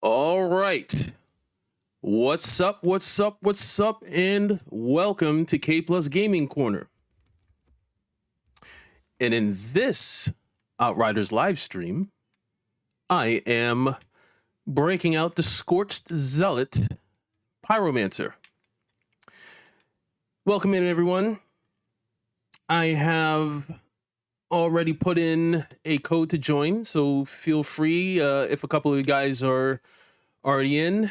All right. What's up? And welcome to KplusGaming Corner. And in this Outriders live stream, I am breaking out the Scorched Zealot Pyromancer. Welcome in, everyone. I have already put in a code to join, so feel free if a couple of you guys are already in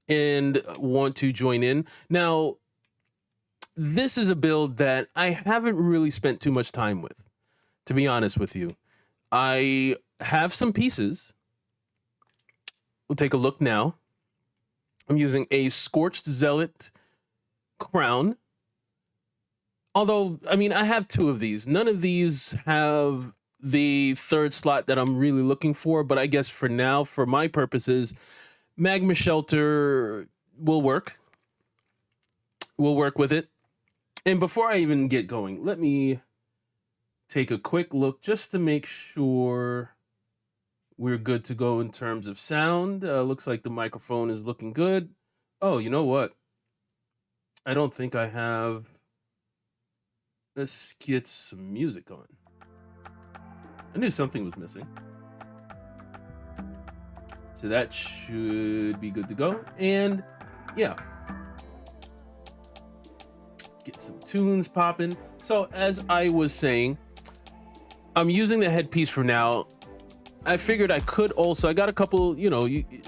and want to join in. Now, this is a build that I haven't really spent too much time with, to be honest with you. I have some pieces. We'll take a look now. I'm using a Scorched Zealot crown. Although, I mean, I have two of these. None of these have the third slot that I'm really looking for, but I guess for now, for my purposes, Magma Shelter will work. We'll work with it. And before I even get going, let me take a quick look just to make sure we're good to go in terms of sound. Looks like the microphone is looking good. Oh, you know what? I don't think I have... Let's get some music on. I knew something was missing. So that should be good to go. And yeah, get some tunes popping. So as I was saying, I'm using the headpiece for now. I figured I could also, I got a couple,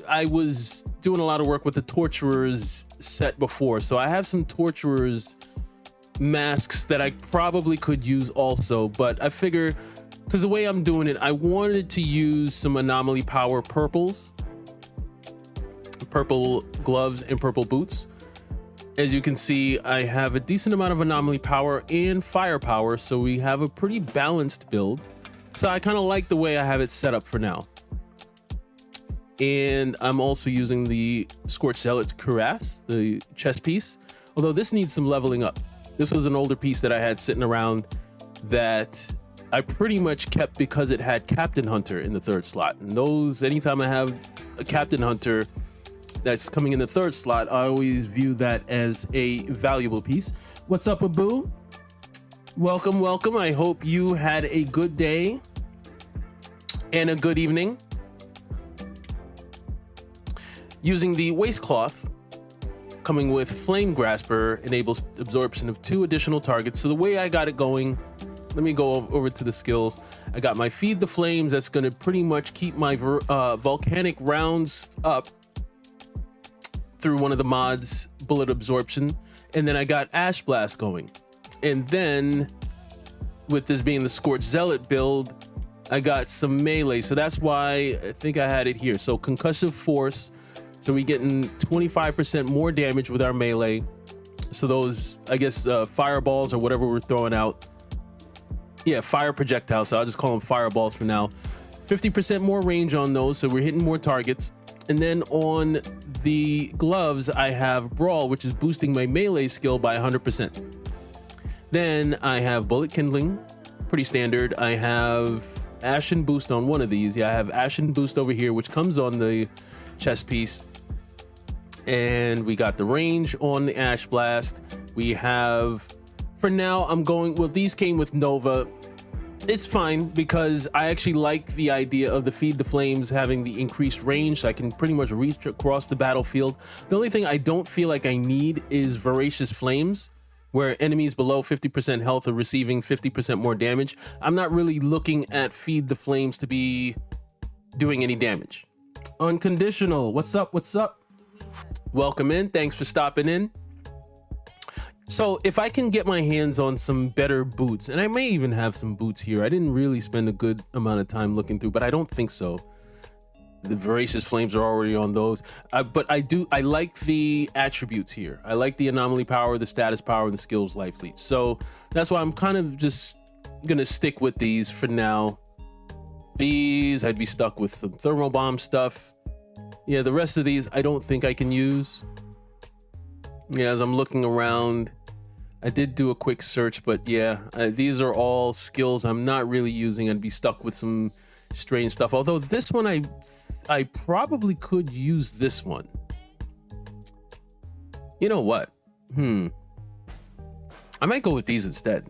I was doing a lot of work with the Torturers set before. So I have some Torturers masks that I probably could use also, but I figure, because the way I'm doing it, I wanted to use some anomaly power purples, purple gloves and purple boots. As you can see, I have a decent amount of anomaly power and firepower, so we have a pretty balanced build. So I kind of like the way I have it set up for now. And I'm also using the Scorched Zealot cuirass, the chest piece, although this needs some leveling up. This was an older piece that I had sitting around that I pretty much kept because it had Captain Hunter in the third slot. And those, anytime I have a Captain Hunter that's coming in the third slot, I always view that as a valuable piece. What's up, Abu? Welcome, welcome. I hope you had a good day and a good evening. Using the waistcloth, coming with Flame Grasper, enables absorption of 2 additional targets. So the way I got it going, let me go over to the skills. I got my Feed the Flames. That's going to pretty much keep my volcanic rounds up through one of the mods, bullet absorption. And then I got Ash Blast going. And then with this being the Scorched Zealot build, I got some melee. So that's why I think I had it here. So concussive force. So we're getting 25% more damage with our melee. So those, I guess, fireballs or whatever we're throwing out. Yeah, fire projectiles. So I'll just call them fireballs for now. 50% more range on those. So we're hitting more targets. And then on the gloves, I have Brawl, which is boosting my melee skill by 100%. Then I have Bullet Kindling, pretty standard. I have Ashen Boost on one of these. Yeah, I have Ashen Boost over here, which comes on the chest piece. And we got the range on the Ash Blast. We have, for now, I'm going, well, these came with Nova. It's fine because I actually like the idea of the Feed the Flames having the increased range, so I can pretty much reach across the battlefield. The only thing I don't feel like I need is Voracious Flames, where enemies below 50% health are receiving 50% more damage. I'm not really looking at Feed the Flames to be doing any damage. Unconditional, what's up, what's up? Welcome in, thanks for stopping in. So if I can get my hands on some better boots, and I may even have some boots here. I didn't really spend a good amount of time looking through, but I don't think so. The Voracious Flames are already on those. But I like the attributes here. I like the anomaly power, the status power, and the skills life leech. So that's why I'm kind of just gonna stick with these for now. These, I'd be stuck with some thermal bomb stuff. Yeah, the rest of these, I don't think I can use. Yeah, as I'm looking around, I did do a quick search, but yeah, these are all skills I'm not really using. I'd be stuck with some strange stuff. Although this one, I probably could use this one. You know what? I might go with these instead.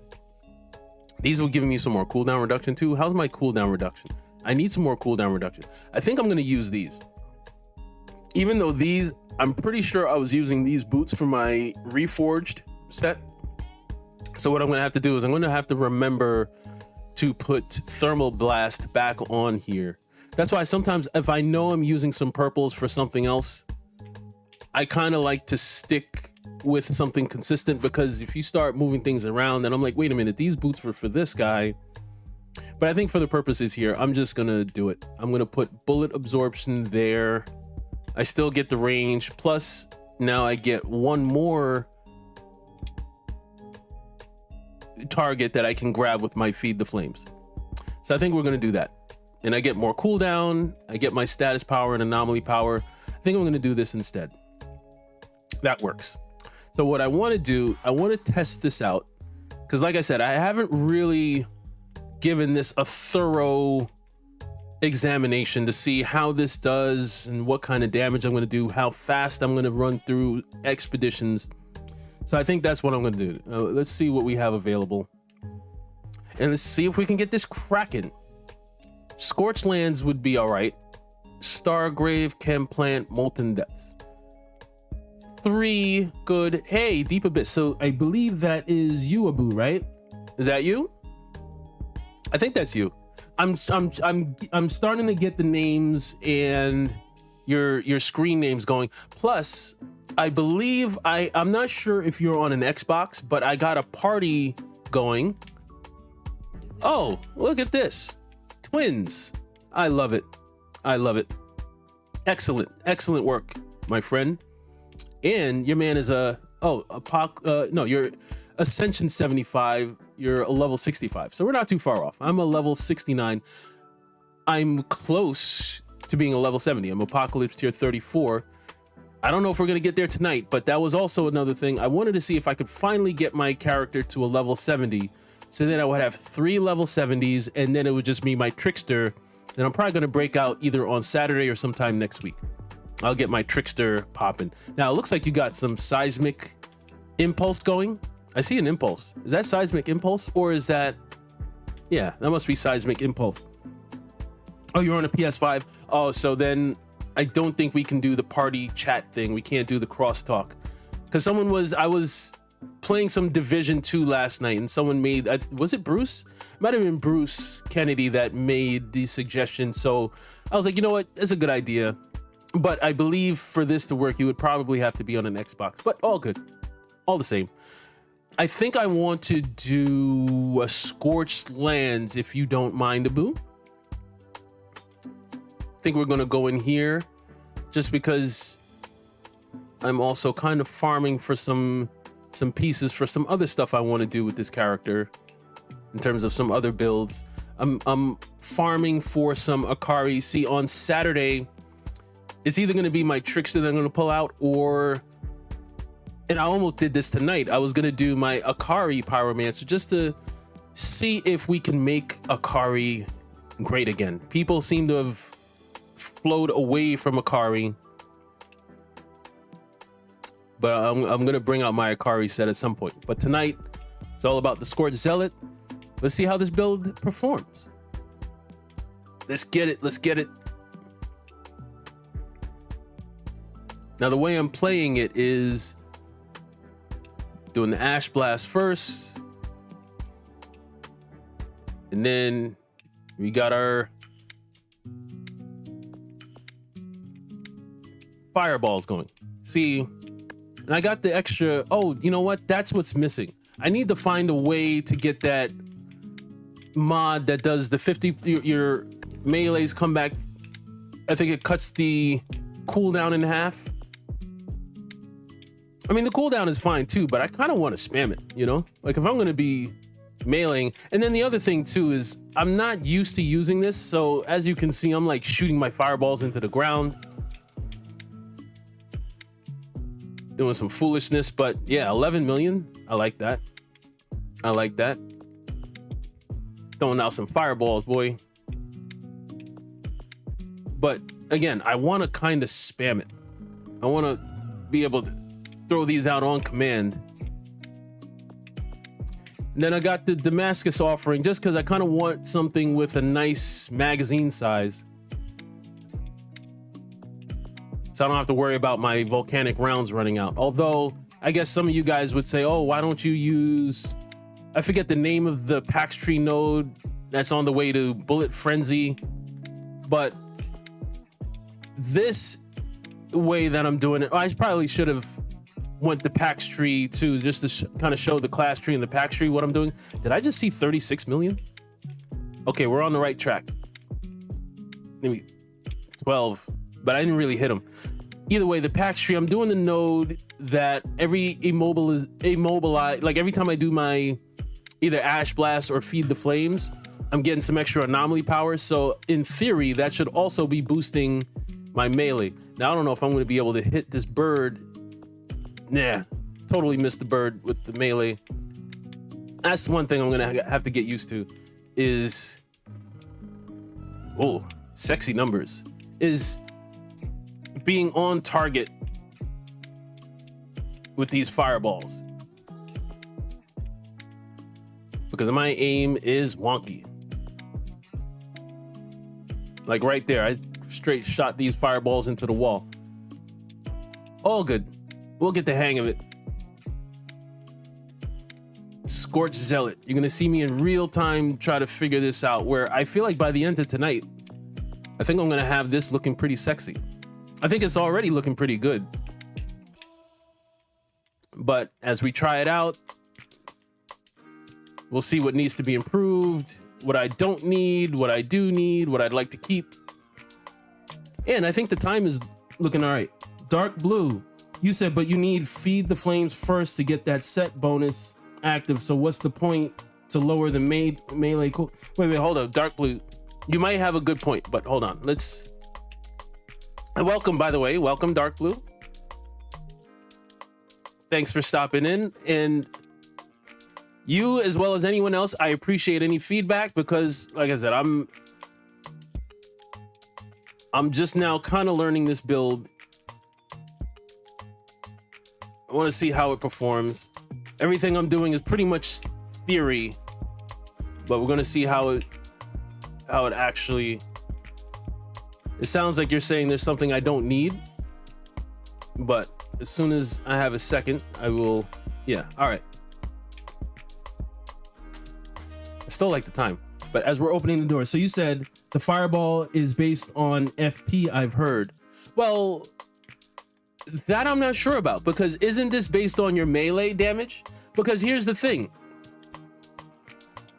These will give me some more cooldown reduction too. How's my cooldown reduction? I need some more cooldown reduction. I think I'm going to use these. Even though these, I'm pretty sure I was using these boots for my reforged set. So what I'm going to have to do is I'm going to have to remember to put Thermal Blast back on here. That's why sometimes if I know I'm using some purples for something else, I kind of like to stick with something consistent, because if you start moving things around, then I'm like, wait a minute, these boots were for this guy. But I think for the purposes here, I'm just gonna do it. I'm gonna put bullet absorption there. I still get the range, plus now I get one more target that I can grab with my Feed the Flames. So I think we're gonna do that. And I get more cooldown, I get my status power and anomaly power. I think I'm gonna do this instead. That works. So what I want to do, I want to test this out, because like I said, I haven't really given this a thorough examination to see how this does and what kind of damage I'm going to do, how fast I'm going to run through expeditions. So I think that's what I'm going to do. Let's see what we have available, and let's see if we can get this cracking. Scorched Lands would be all right. Stargrave, Chem Plant, Molten Depths. 3 good. Hey, Deep Abyss. So I believe that is you, Abu, right? Is that you? I think that's you. I'm starting to get the names and your screen names going. Plus, I believe I'm not sure if you're on an Xbox, but I got a party going. Oh, look at this. Twins. I love it. I love it. Excellent work, my friend. And your man is you're Ascension 75, you're a level 65. So we're not too far off. I'm a level 69. I'm close to being a level 70. I'm Apocalypse tier 34. I don't know if we're gonna get there tonight, but that was also another thing. I wanted to see if I could finally get my character to a level 70. So then I would have 3 level 70s, and then it would just be my Trickster. And I'm probably gonna break out either on Saturday or sometime next week. I'll get my Trickster popping. Now, it looks like you got some Seismic Impulse going. I see an Impulse. Is that Seismic Impulse, or is that... Yeah, that must be Seismic Impulse. Oh, you're on a PS5. Oh, so then I don't think we can do the party chat thing. We can't do the crosstalk. Because I was playing some Division 2 last night, and someone made... Was it Bruce? It might have been Bruce Kennedy that made the suggestion. So I was like, you know what? It's a good idea. But I believe for this to work, you would probably have to be on an Xbox, but all good, all the same. I think I want to do a Scorched Lands, if you don't mind, Abu. I think we're going to go in here just because I'm also kind of farming for some pieces for some other stuff I want to do with this character in terms of some other builds. I'm farming for some Akari. See, on Saturday, it's either going to be my Trickster that I'm going to pull out, or, and I almost did this tonight, I was going to do my Akari Pyromancer just to see if we can make Akari great again. People seem to have flowed away from Akari, but I'm going to bring out my Akari set at some point. But tonight, it's all about the Scorched Zealot. Let's see how this build performs. Let's get it. Let's get it. Now, the way I'm playing it is doing the Ash Blast first, and then we got our fireballs going. See, and I got the extra. Oh, you know what? That's what's missing. I need to find a way to get that mod that does the 50, your melees come back. I think it cuts the cooldown in half. I mean, the cooldown is fine too, but I kind of want to spam it, you know? Like if I'm going to be mailing. And then the other thing too is I'm not used to using this. So as you can see, I'm like shooting my fireballs into the ground. Doing some foolishness, but yeah, 11 million. I like that. I like that. Throwing out some fireballs, boy. But again, I want to kind of spam it. I want to be able to throw these out on command. And then I got the Damascus offering just because I kind of want something with a nice magazine size, so I don't have to worry about my volcanic rounds running out. Although I guess some of you guys would say, oh, why don't you use, I forget the name of the Pax Tree node that's on the way to Bullet Frenzy, but this way that I'm doing it, I probably should have went the Pax Tree too, just to kind of show the class tree and the Pax Tree what I'm doing. Did I just see 36 million? Okay, we're on the right track. Maybe 12, but I didn't really hit them. Either way, the Pax Tree, I'm doing the node that every immobilize, like every time I do my either Ash Blast or Feed the Flames, I'm getting some extra anomaly power. So in theory, that should also be boosting my melee. Now, I don't know if I'm going to be able to hit this bird. Nah, totally missed the bird with the melee. That's one thing I'm gonna have to get used to is, oh, sexy numbers, is being on target with these fireballs. Because my aim is wonky. Like right there, I straight shot these fireballs into the wall. All good. We'll get the hang of it. Scorched Zealot. You're gonna see me in real time try to figure this out, where I feel like by the end of tonight, I think I'm gonna have this looking pretty sexy. I think it's already looking pretty good. But as we try it out, we'll see what needs to be improved, what I don't need, what I do need, what I'd like to keep. And I think the time is looking all right. Dark Blue. You said, but you need Feed the Flames first to get that set bonus active. So what's the point to lower the melee? Wait, hold up. Dark Blue, you might have a good point, but hold on. Let's. And welcome, by the way. Welcome, Dark Blue. Thanks for stopping in. And you, as well as anyone else, I appreciate any feedback because, like I said, I'm just now kind of learning this build. I want to see how it performs. Everything I'm doing is pretty much theory, but we're going to see how it actually. It sounds like you're saying there's something I don't need, but as soon as I have a second, I will. Yeah, all right. I still like the time, but as we're opening the door, so you said the fireball is based on FP, I've heard. Well, that I'm not sure about, because isn't this based on your melee damage? Because here's the thing.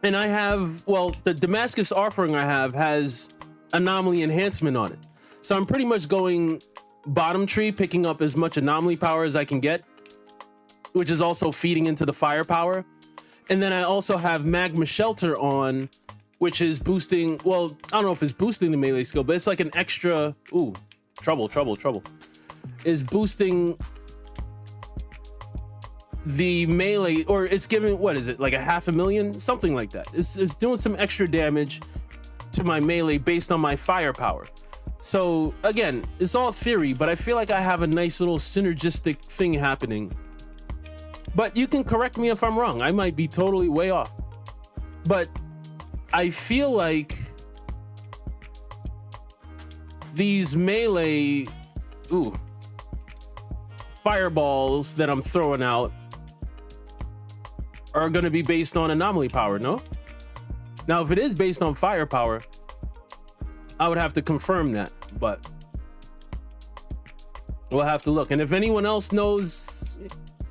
And I have, well, the Damascus offering I have has anomaly enhancement on it. So I'm pretty much going bottom tree, picking up as much anomaly power as I can get, which is also feeding into the firepower. And then I also have Magma Shelter on, which is boosting, well, I don't know if it's boosting the melee skill, but it's like an extra, ooh, trouble. Is boosting the melee, or it's giving, what is it, like 500,000, something like that. It's doing some extra damage to my melee based on my firepower. So again, it's all theory, but I feel like I have a nice little synergistic thing happening. But you can correct me if I'm wrong. I might be totally way off. But I feel like these melee, fireballs that I'm throwing out are going to be based on anomaly power, no? Now, if it is based on firepower, I would have to confirm that, but we'll have to look. And if anyone else knows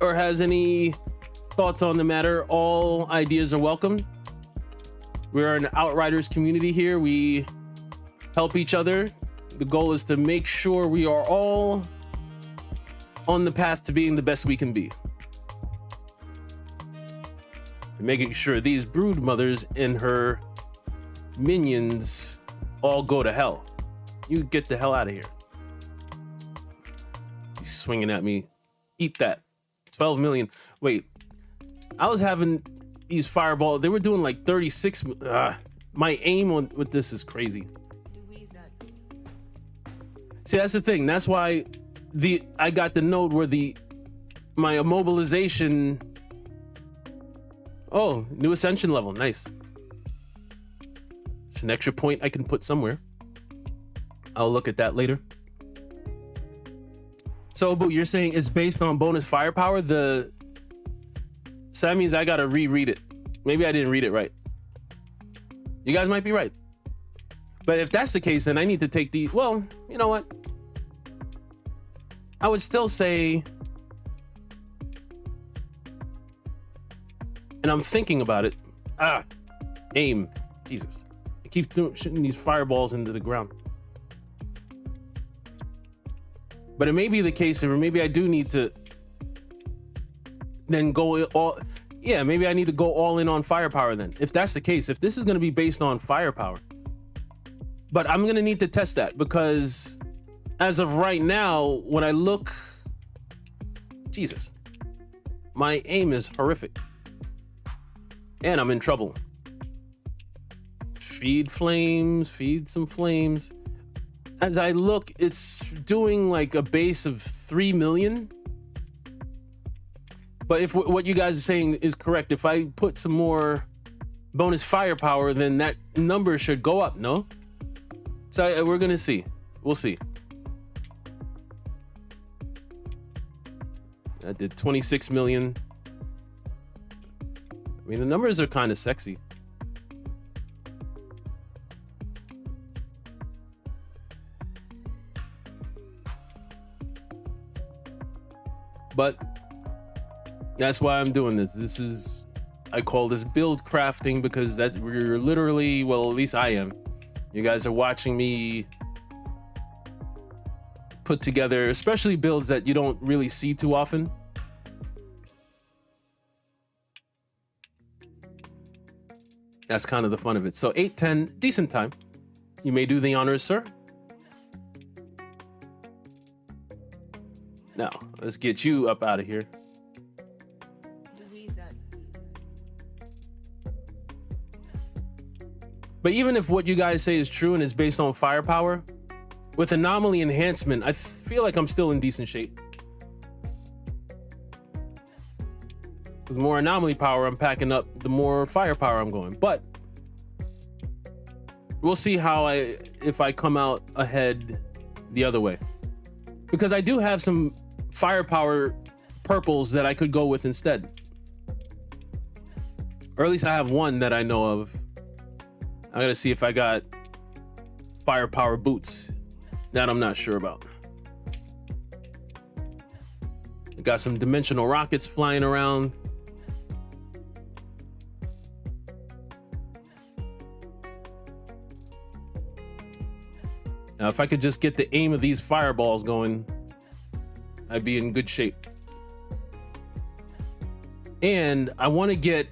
or has any thoughts on the matter, all ideas are welcome. We're an Outriders community here. We help each other. The goal is to make sure we are all on the path to being the best we can be. And making sure these brood mothers and her minions all go to hell. You get the hell out of here. He's swinging at me. Eat that. 12 million. Wait, I was having these fireball. They were doing like 36. My aim with this is crazy. See, that's the thing. That's why I got the node where my immobilization. Oh, new ascension level. Nice. It's an extra point I can put somewhere. I'll look at that later. So, Boo, you're saying it's based on bonus firepower? So that means I gotta reread it. Maybe I didn't read it right. You guys might be right. But if that's the case, then I need to take well, you know what? I would still say, and I'm thinking about it. Aim. Jesus. I keep shooting these fireballs into the ground. But it may be the case, or maybe I do need to then go all. Yeah, maybe I need to go all in on firepower then. If that's the case, if this is going to be based on firepower. But I'm going to need to test that because as of right now, when I look, Jesus, my aim is horrific. And I'm in trouble. Feed flames, feed some flames. As I look, it's doing like a base of 3 million. But if what you guys are saying is correct, if I put some more bonus firepower, then that number should go up, no? So we're gonna see. We'll see. I did 26 million. I mean, the numbers are kind of sexy. But that's why I'm doing this. I call this build crafting because we're literally, well, at least I am. You guys are watching me put together, especially builds that you don't really see too often. That's kind of the fun of it. So 8:10, decent time. You may do the honors, sir. Now, let's get you up out of here. But even if what you guys say is true and is based on firepower, with anomaly enhancement, I feel like I'm still in decent shape. The more anomaly power I'm packing up, the more firepower I'm going. But we'll see if I come out ahead the other way. Because I do have some firepower purples that I could go with instead. Or at least I have one that I know of. I gotta see if I got firepower boots. That I'm not sure about. I got some dimensional rockets flying around. Now, if I could just get the aim of these fireballs going, I'd be in good shape. And I want to get,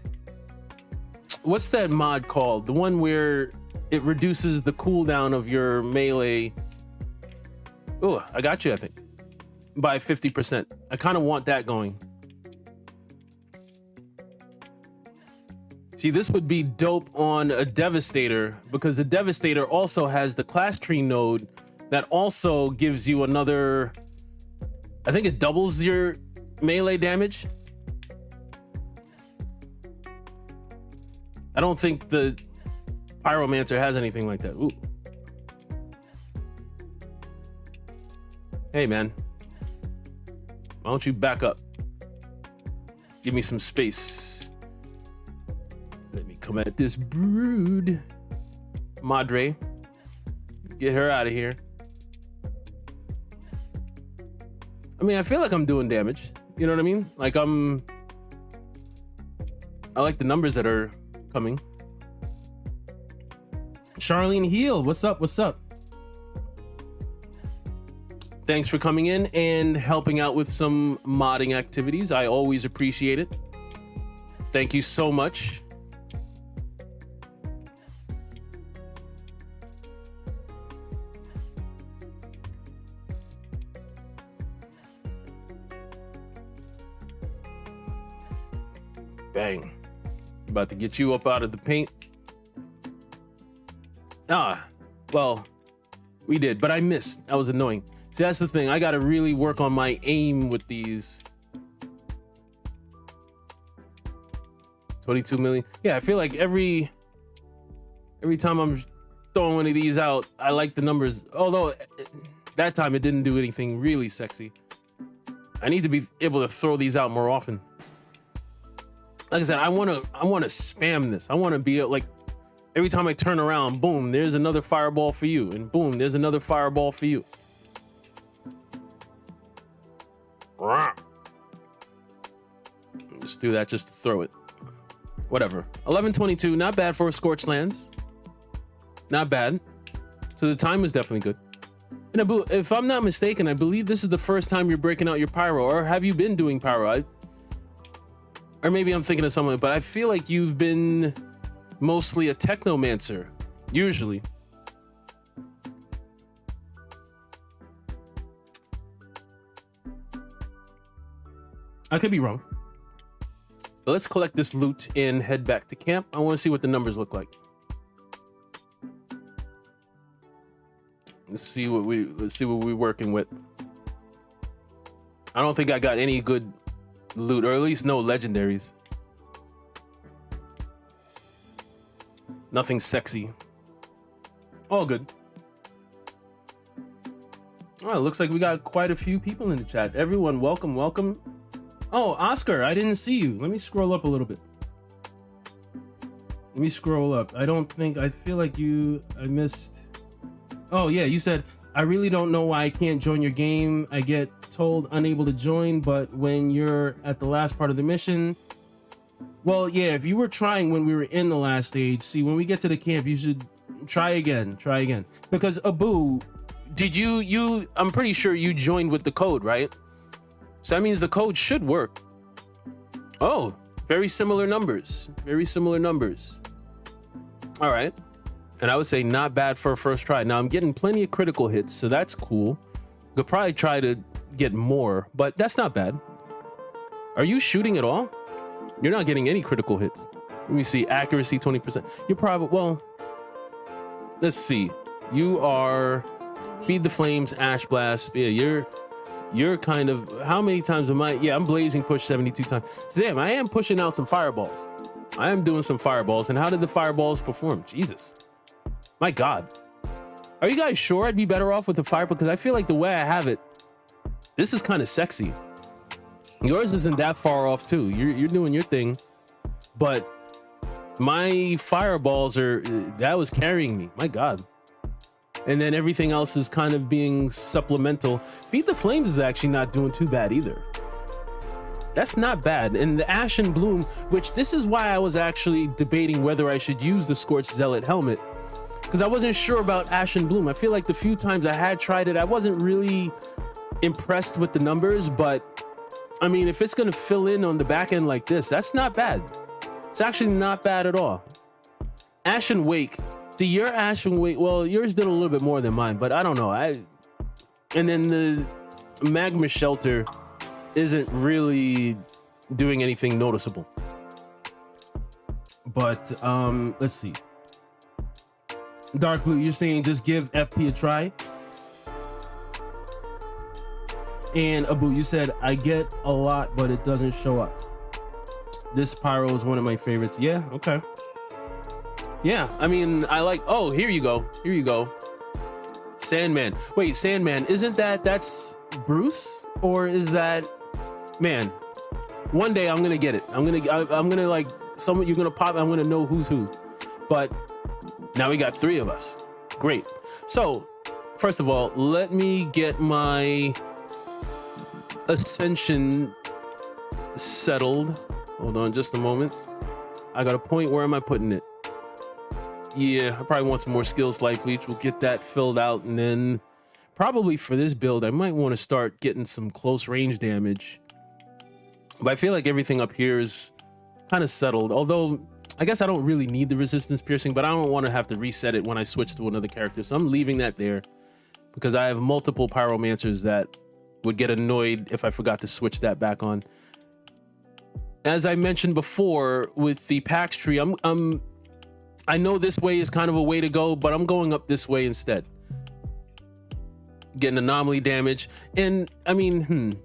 what's that mod called? The one where it reduces the cooldown of your melee. Oh, I got you, I think. By 50%. I kind of want that going. See, this would be dope on a Devastator because the Devastator also has the class tree node that also gives you another, I think it doubles your melee damage. I don't think the Pyromancer has anything like that. Ooh. Hey, man. Why don't you back up? Give me some space. Let me come at this brood. Madre. Get her out of here. I mean, I feel like I'm doing damage. You know what I mean? Like I like the numbers that are coming. Charlene Heal, what's up? What's up? Thanks for coming in and helping out with some modding activities. I always appreciate it. Thank you so much. Bang. About to get you up out of the paint. Well, We did, but I missed. That was annoying. See, that's the thing. I got to really work on my aim with these. 22 million. Yeah, I feel like every time I'm throwing one of these out, I like the numbers. Although that time it didn't do anything really sexy. I need to be able to throw these out more often. Like I said, I want to spam this. I want to be like, every time I turn around, boom, there's another fireball for you, and boom, there's another fireball for you. Just do that just to throw it. Whatever. 11:22, not bad for Scorched Lands. Not bad. So the time was definitely good. And if I'm not mistaken, I believe this is the first time you're breaking out your pyro, or have you been doing pyro? Or maybe I'm thinking of someone, but I feel like you've been mostly a technomancer, usually. I could be wrong. But let's collect this loot and head back to camp. I want to see what the numbers look like. Let's see what we're working with. I don't think I got any good loot, or at least no legendaries. Nothing sexy. All good. Oh, it looks like we got quite a few people in the chat. Everyone, welcome, welcome. Oh, Oscar, I didn't see you. Let me scroll up a little bit. Let me scroll up. I feel like I missed. Oh yeah, you said, I really don't know why I can't join your game. I get told unable to join, but when you're at the last part of the mission. Well, yeah, if you were trying when we were in the last stage, see, when we get to the camp, you should try again. Because Abu, did I'm pretty sure you joined with the code, right? So that means the code should work. Oh, very similar numbers. All right. And I would say not bad for a first try. Now I'm getting plenty of critical hits, so that's cool. Could probably try to get more, but that's not bad. Are you shooting at all? You're not getting any critical hits. Let me see, accuracy 20%. You're probably, well, let's see. You are Feed the Flames, Ash Blast. Yeah, you're kind of, how many times am I? Yeah, I'm Blazing Push 72 times. So damn, I am pushing out some fireballs. I am doing some fireballs. And how did the fireballs perform? Jesus. My God. Are you guys sure I'd be better off with the fireball? Because I feel like the way I have it, this is kind of sexy. Yours isn't that far off too. You're doing your thing. But my fireballs that was carrying me. My God. And then everything else is kind of being supplemental. Feed the Flames is actually not doing too bad either. That's not bad. And the Ash and Bloom, which this is why I was actually debating whether I should use the Scorched Zealot helmet, because I wasn't sure about Ash and Bloom. I feel like the few times I had tried it, I wasn't really impressed with the numbers, but I mean, if it's going to fill in on the back end like this, that's not bad. It's actually not bad at all. Ash and Wake. See, your Ash and Wake, well, yours did a little bit more than mine, but I don't know. And then the Magma Shelter isn't really doing anything noticeable. But let's see. Dark Blue, you're saying just give FP a try. And Abu, you said I get a lot, but it doesn't show up. This pyro is one of my favorites. Yeah, okay. Yeah, I mean, I like, oh, here you go. Sandman. Wait, Sandman, that's Bruce? Or is that, man, one day I'm gonna get it. I'm gonna like, you're gonna pop, I'm gonna know who's who. But now we got 3 of us. Great. So, first of all, let me get my Ascension settled. Hold on just a moment. I got a point. Where am I putting it? Yeah, I probably want some more skills life leech. We'll get that filled out, and then probably for this build I might want to start getting some close range damage. But I feel like everything up here is kind of settled, although I guess I don't really need the resistance piercing, but I don't want to have to reset it when I switch to another character, so I'm leaving that there because I have multiple pyromancers that would get annoyed if I forgot to switch that back on. As I mentioned before with the Pax tree, I know this way is kind of a way to go, but I'm going up this way instead. getting anomaly damage. And I mean,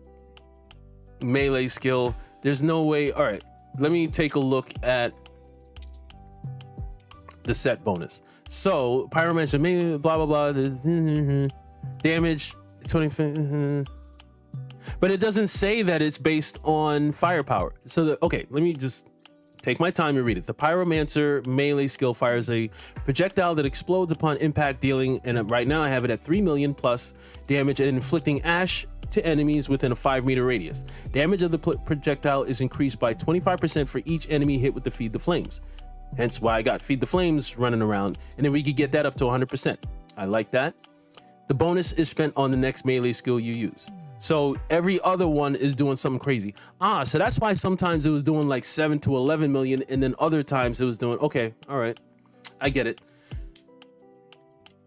melee skill, there's no way. All right, let me take a look at the set bonus. So Pyromancer, maybe blah blah blah, damage 20, but it doesn't say that it's based on firepower. So okay, let me just take my time and read it. The Pyromancer melee skill fires a projectile that explodes upon impact, dealing, and right now I have it at 3 million plus damage and inflicting ash to enemies within a 5-meter radius. Damage of the projectile is increased by 25% for each enemy hit with the Feed the Flames. Hence why I got Feed the Flames running around, and then we could get that up to 100%. I like that. The bonus is spent on the next melee skill you use. So every other one is doing something crazy. So that's why sometimes it was doing like 7 to 11 million, and then other times it was doing, okay, all right, I get it.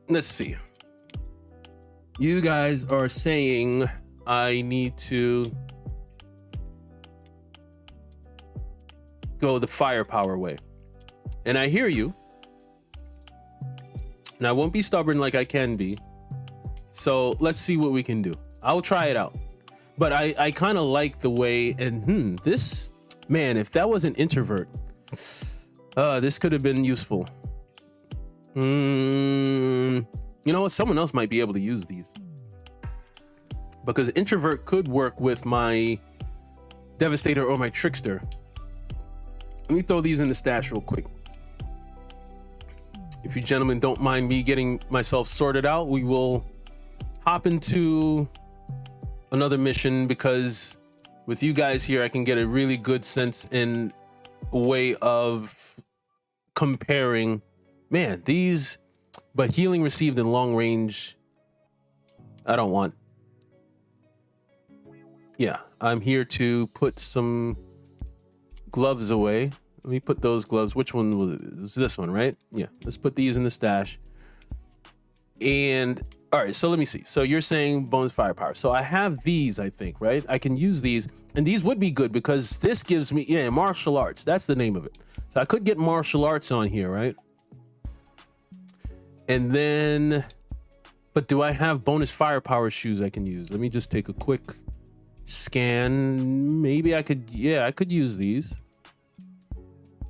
Let's see. You guys are saying I need to go the firepower way. And I hear you. And I won't be stubborn like I can be. So let's see what we can do. I'll try it out. But I kind of like the way, and this, man, if that was an introvert, this could have been useful. You know what? Someone else might be able to use these. Because introvert could work with my Devastator or my Trickster. Let me throw these in the stash real quick. If you gentlemen don't mind me getting myself sorted out, we will hop into another mission, because with you guys here, I can get a really good sense and way of comparing. Man, these, but healing received in long range, I don't want. Yeah, I'm here to put some gloves away. Let me put those gloves. Which one was it? It was this one, right? Yeah, let's put these in the stash. And all right, so let me see. So you're saying bonus firepower. So I have these, I think, right? I can use these, and these would be good because this gives me, yeah, martial arts. That's the name of it. So I could get martial arts on here, right? And then, but do I have bonus firepower shoes I can use? Let me just take a quick scan. Maybe I could, yeah, I could use these.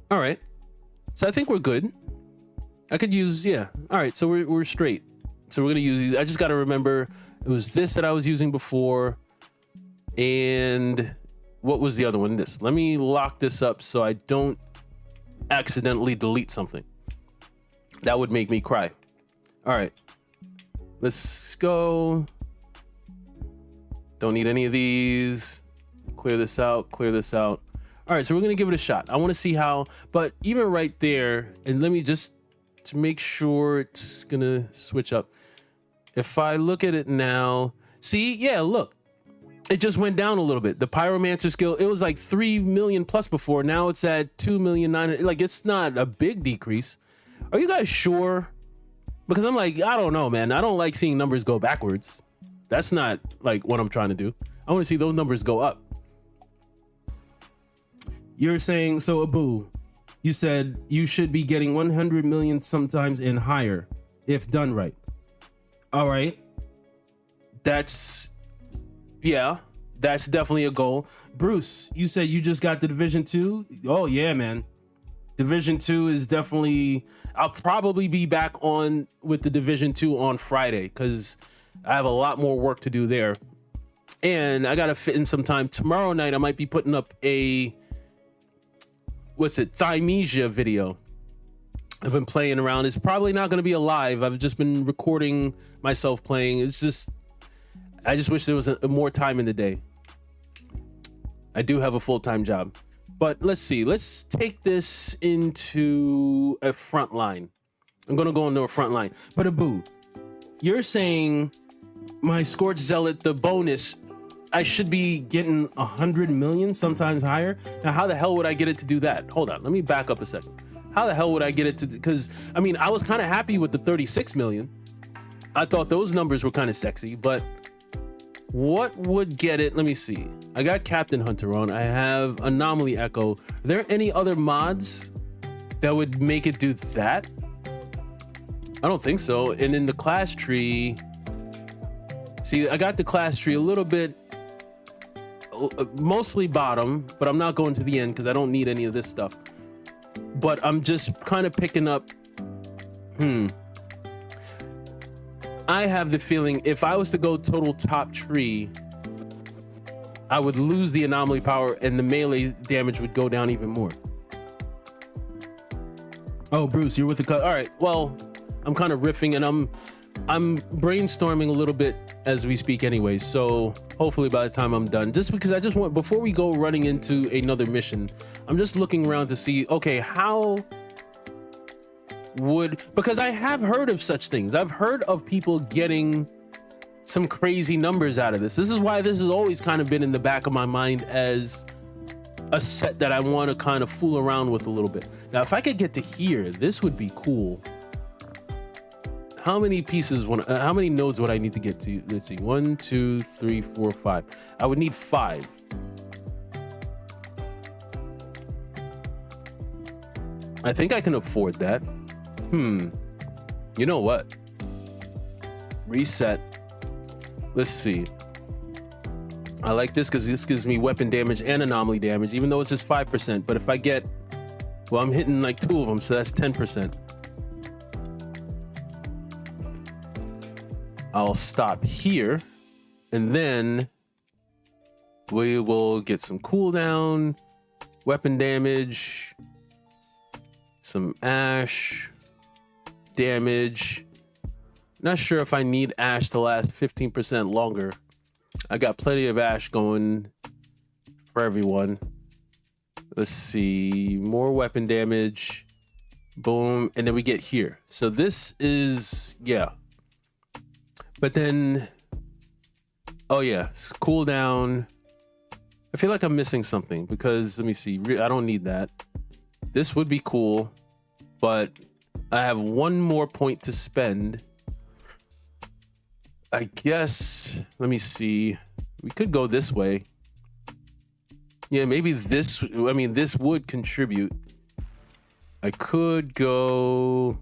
All right. So I think we're good. I could use, yeah. All right, so we're straight. So we're gonna use these. I just gotta remember it was this that I was using before. And what was the other one? This. Let me lock this up so I don't accidentally delete something. That would make me cry. All right. Let's go. Don't need any of these. Clear this out, clear this out. All right, so we're gonna give it a shot. I wanna see how, but even right there, and let me just, to make sure it's gonna switch up. If I look at it now, see, yeah, look, it just went down a little bit. The Pyromancer skill, it was like 3 million plus before. Now it's at 2,900,000. Like, it's not a big decrease. Are you guys sure? Because I'm like, I don't know, man. I don't like seeing numbers go backwards. That's not like what I'm trying to do. I want to see those numbers go up. You're saying, so Abu, you said you should be getting 100 million sometimes and higher if done right. All right. That's, yeah, that's definitely a goal. Bruce, you said you just got the Division 2. Oh, yeah, man. Division 2 is definitely, I'll probably be back on with the Division 2 on Friday because I have a lot more work to do there. And I got to fit in some time. Tomorrow night, I might be putting up a, what's it, Thymesia video. I've been playing around. It's probably not going to be a live. I've just been recording myself playing. It's just, I just wish there was more time in the day. I do have a full-time job. But let's see. Let's take this into a front line. I'm going to go into a front line. But Abu, you're saying my Scorched Zealot, the bonus, I should be getting 100 million, sometimes higher. Now, how the hell would I get it to do that? Hold on. Let me back up a second. How the hell would I get it to, because, I mean, I was kind of happy with the 36 million. I thought those numbers were kind of sexy, but what would get it? Let me see. I got Captain Hunter on. I have Anomaly Echo. Are there any other mods that would make it do that? I don't think so. And in the class tree, See, I got the class tree a little bit, mostly bottom, but I'm not going to the end because I don't need any of this stuff. But I'm just kind of picking up. I have the feeling if I was to go total top tree, I would lose the anomaly power and the melee damage would go down even more. Oh, Bruce, you're with the cut. All right. Well, I'm kind of riffing and I'm brainstorming a little bit as we speak anyway. So hopefully by the time I'm done, just because I just want, before we go running into another mission, I'm just looking around to see, okay, how would, because I have heard of such things. I've heard of people getting some crazy numbers out of this. This is why this has always kind of been in the back of my mind as a set that I want to kind of fool around with a little bit. Now, if I could get to here, this would be cool. How many pieces, how many nodes would I need to get to? Let's see, 1, 2, 3, 4, 5. I would need 5. I think I can afford that. You know what? Reset. Let's see. I like this because this gives me weapon damage and anomaly damage, even though it's just 5%. But if I get, well, I'm hitting like 2 of them, so that's 10%. I'll stop here, and then we will get some cooldown, weapon damage, some ash damage. Not sure if I need ash to last 15% longer. I got plenty of ash going for everyone. Let's see, more weapon damage, boom, and then we get here. So this is, yeah. But then, oh yeah, cooldown. I feel like I'm missing something because, let me see, I don't need that. This would be cool, but I have 1 more point to spend. I guess, let me see. We could go this way. Yeah, maybe this, I mean, this would contribute. I could go,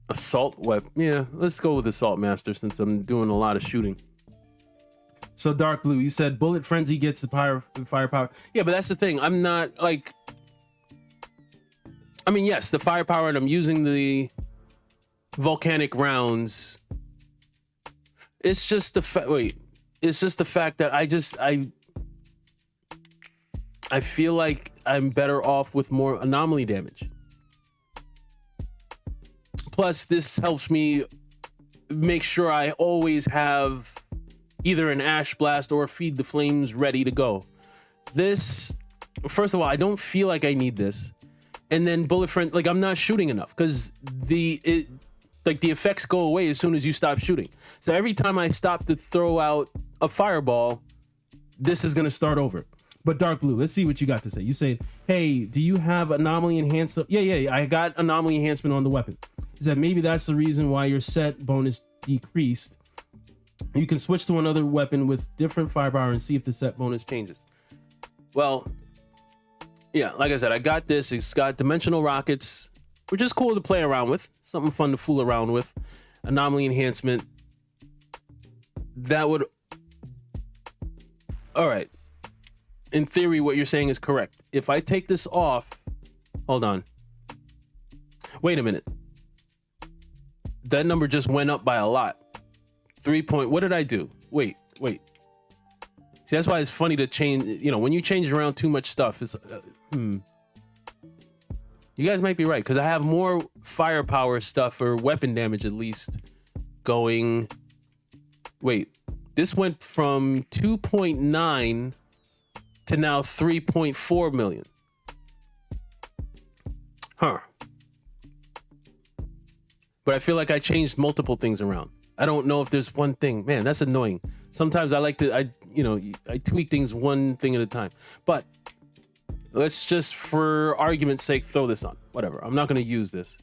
assault weapon. Yeah, let's go with assault master since I'm doing a lot of shooting. So Dark Blue, you said bullet frenzy gets the firepower. Yeah, but that's the thing. I'm not like, I mean, yes, the firepower, and I'm using the volcanic rounds. It's just the it's just the fact that I feel like I'm better off with more anomaly damage. Plus, this helps me make sure I always have either an ash blast or feed the flames ready to go. This, first of all, I don't feel like I need this. And then bullet friend, like I'm not shooting enough because the effects go away as soon as you stop shooting. So every time I stop to throw out a fireball, this is gonna start over. But Dark Blue, let's see what you got to say. You said, hey, do you have anomaly enhancement? Yeah, I got anomaly enhancement on the weapon. Is that maybe that's the reason why your set bonus decreased? You can switch to another weapon with different firepower and see if the set bonus changes. Well, yeah, like I said, I got this. It's got dimensional rockets, which is cool to play around with. Something fun to fool around with. Anomaly enhancement. That would... All right. In theory, what you're saying is correct. If I take this off... Hold on. Wait a minute. That number just went up by a lot. 3 point... What did I do? Wait. See, that's why it's funny to change... You know, when you change around too much stuff, it's... You guys might be right, because I have more firepower stuff, or weapon damage at least, going... Wait. This went from 2.9 to now 3.4 million. Huh. But I feel like I changed multiple things around. I don't know if there's one thing. Man, that's annoying. Sometimes I like to, I tweak things one thing at a time. But let's just, for argument's sake, throw this on. Whatever. I'm not going to use this.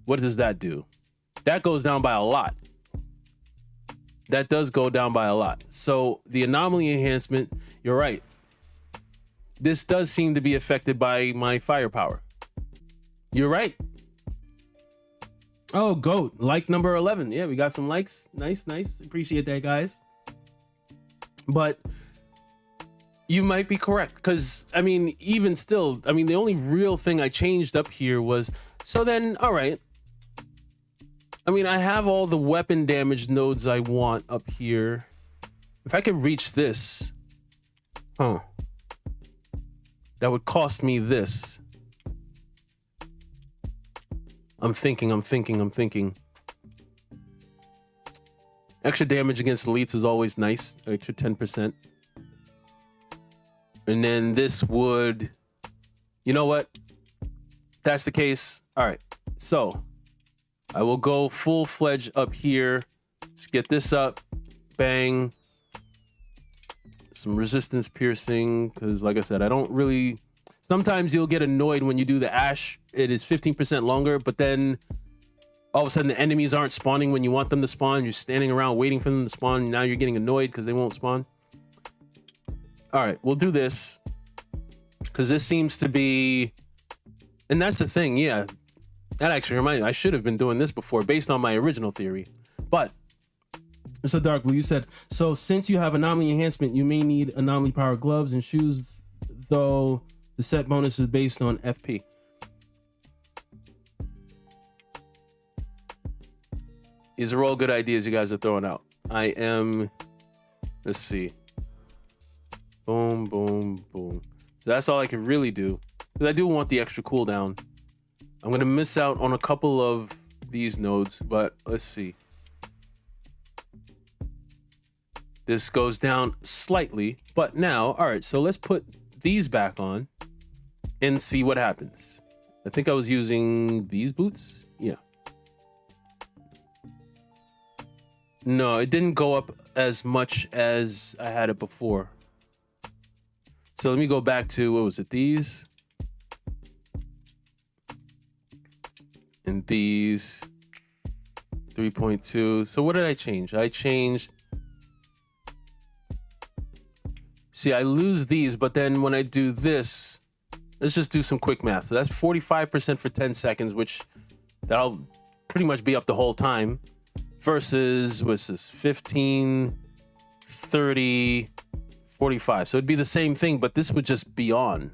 What does that do? That goes down by a lot. That does go down by a lot. So the anomaly enhancement, you're right. This does seem to be affected by my firepower. You're right. Oh, GOAT, like number 11. Yeah, we got some likes. Nice, nice. Appreciate that, guys. But you might be correct, because, I mean, even still, I mean, the only real thing I changed up here was, so then, all right. I mean, I have all the weapon damage nodes I want up here. If I could reach this, that would cost me this. I'm thinking. Extra damage against elites is always nice. Extra 10%. And then this would... You know what? That's the case. All right. So, I will go full-fledged up here. Let's get this up. Bang. Some resistance piercing. Because, like I said, I don't really... Sometimes you'll get annoyed when you do the Ash. It is 15% longer, but then all of a sudden the enemies aren't spawning when you want them to spawn. You're standing around waiting for them to spawn. Now you're getting annoyed because they won't spawn. All right, we'll do this because this seems to be, and that's the thing. Yeah, that actually reminds me, I should have been doing this before based on my original theory. But so Dark Blue, you said, so since you have anomaly enhancement, you may need anomaly power gloves and shoes, though the set bonus is based on FP. These are all good ideas you guys are throwing out. I am, let's see. Boom, boom, boom. That's all I can really do. Because I do want the extra cooldown. I'm going to miss out on a couple of these nodes, but let's see. This goes down slightly, but now, all right, so let's put these back on and see what happens. I think I was using these boots. Yeah. No, it didn't go up as much as I had it before. So let me go back to, what was it? These. And these. 3.2. So what did I change? I changed. See, I lose these, but then when I do this, let's just do some quick math. So that's 45% for 10 seconds, which that'll pretty much be up the whole time. Versus, what's this? 15, 30, 45. So it'd be the same thing, but this would just be on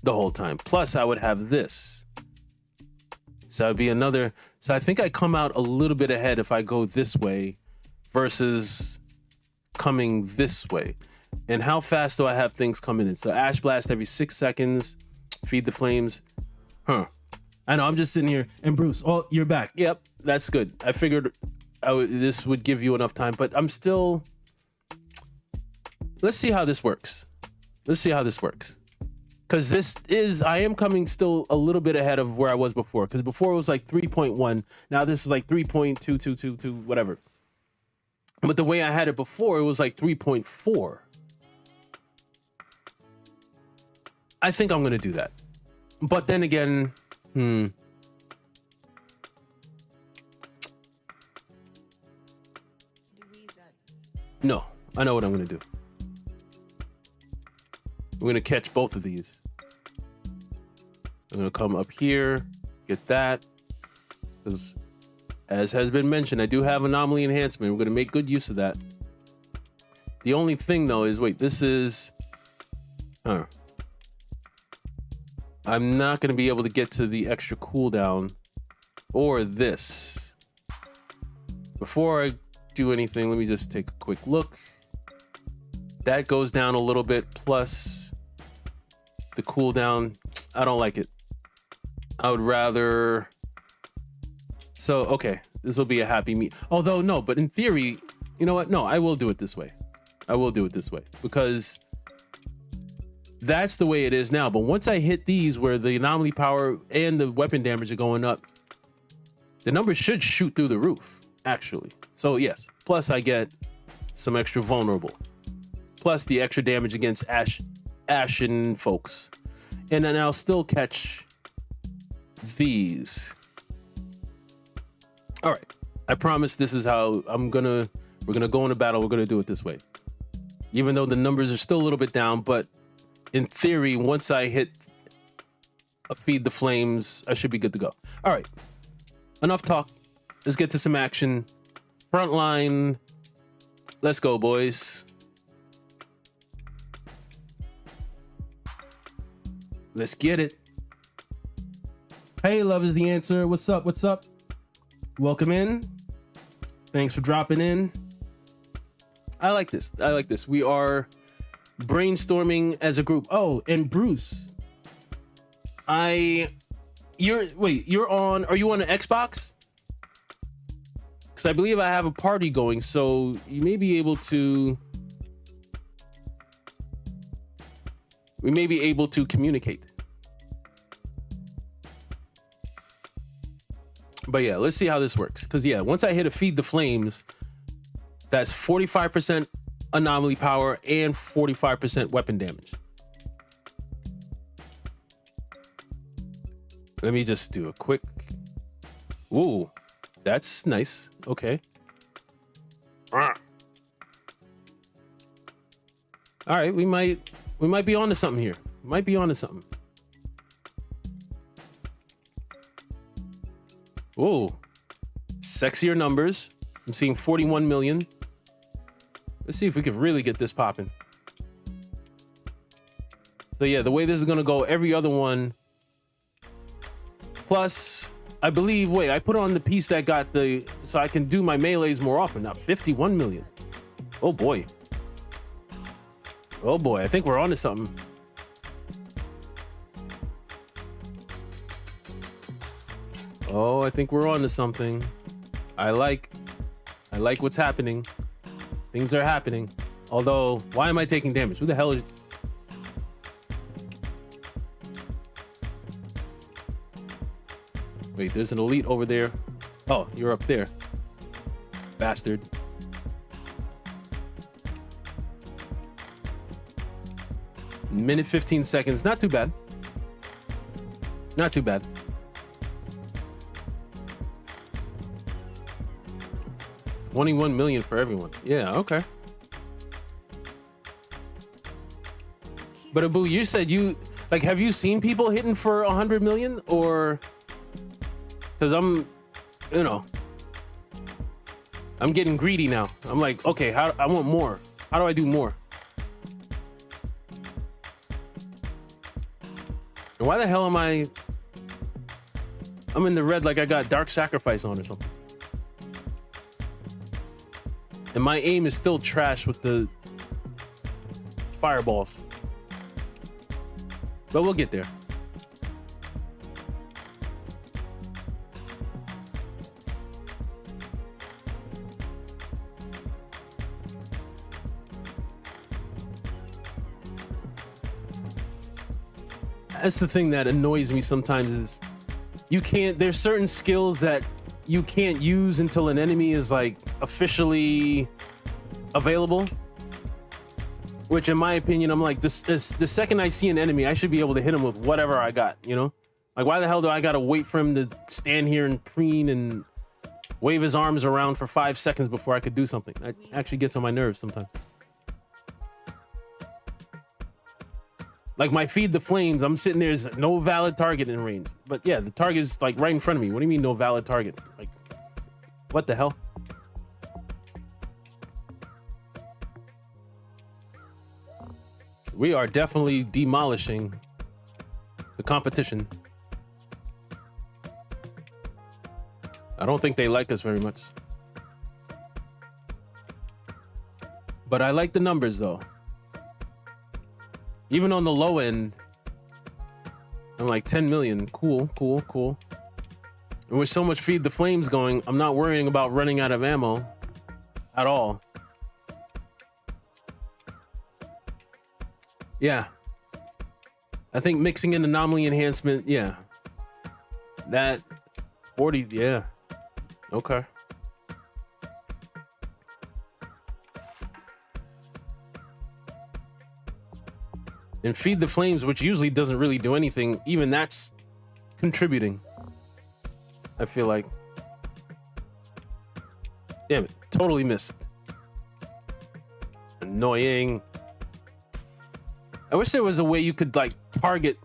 the whole time. Plus, I would have this. So it'd be another. So I think I come out a little bit ahead if I go this way versus coming this way. And how fast do I have things coming in? So Ash Blast every 6 seconds. Feed the flames. I know, I'm just sitting here. And Bruce, oh, you're back. Yep, that's good. I figured this would give you enough time, but I'm still... Let's see how this works. Let's see how this works. Because this is... I am coming still a little bit ahead of where I was before. Because before it was like 3.1. Now this is like 3.2222, whatever. But the way I had it before, it was like 3.4. I think I'm going to do that. But then again... No, I know what I'm going to do. We're going to catch both of these. I'm going to come up here, get that. Because, as has been mentioned, I do have anomaly enhancement. We're going to make good use of that. The only thing, though, is, wait, this is... I'm not going to be able to get to the extra cooldown or this. Before I do anything, let me just take a quick look. That goes down a little bit, plus the cooldown. I don't like it. I would rather... So, okay, this will be a happy meet. Although, no, but in theory, you know what? No, I will do it this way. I will do it this way because... That's the way it is now. But once I hit these where the anomaly power and the weapon damage are going up, the numbers should shoot through the roof, actually. So yes, plus I get some extra vulnerable. Plus the extra damage against Ashen folks. And then I'll still catch these. All right, I promise this is how we're gonna go into battle. We're gonna do it this way. Even though the numbers are still a little bit down, but in theory, once I hit a feed the flames, I should be good to go. All right. enough talk. Let's get to some action. Frontline. Let's go, boys. Let's get it. Hey, love is the answer. What's up? What's up? Welcome in. Thanks for dropping in. I like this. I like this. We are brainstorming as a group. Oh, and Bruce. You're on, are you on an Xbox? Because I believe I have a party going, so you may be able to, we may be able to communicate. But yeah, let's see how this works. Because yeah, once I hit a feed the flames, that's 45% anomaly power and 45% weapon damage. Let me just do a quick. Ooh, that's nice. Okay. All right, we might be onto something here. Might be onto something. Ooh, sexier numbers. I'm seeing 41 million. Let's see if we can really get this popping. So yeah, the way this is gonna go, every other one. Plus, I believe, wait, I put on the piece that got the, so I can do my melees more often. Now 51 million. Oh boy. Oh boy, I think we're onto something. Oh, I think we're onto something. I like what's happening. Things are happening. Although, why am I taking damage? Who the hell is... Wait, there's an elite over there. Oh, you're up there. Bastard. Minute 15 seconds. Not too bad. Not too bad. $21 million for everyone. Yeah, okay. But Abu, you said you, like, have you seen people hitting for 100 million? Or... Because I'm getting greedy now. I'm like, okay, I want more. How do I do more? And why the hell am I'm in the red like I got Dark Sacrifice on or something. And my aim is still trash with the fireballs. But we'll get there. That's the thing that annoys me sometimes is there's certain skills that you can't use until an enemy is like officially available. Which in my opinion, I'm like, the second I see an enemy, I should be able to hit him with whatever I got, you know? Like, why the hell do I gotta wait for him to stand here and preen and wave his arms around for 5 seconds before I could do something? That actually gets on my nerves sometimes. Like my feed the flames, I'm sitting there, there's no valid target in range. But yeah, the target is like right in front of me. What do you mean no valid target? Like, what the hell? We are definitely demolishing the competition. I don't think they like us very much. But I like the numbers though. Even on the low end, I'm like 10 million. Cool, cool, cool. And with so much feed the flames going, I'm not worrying about running out of ammo at all. Yeah. I think mixing in anomaly enhancement, yeah. That 40, yeah. Okay. And feed the flames, which usually doesn't really do anything, even that's contributing. I feel like. Damn it, totally missed. Annoying. I wish there was a way you could like target.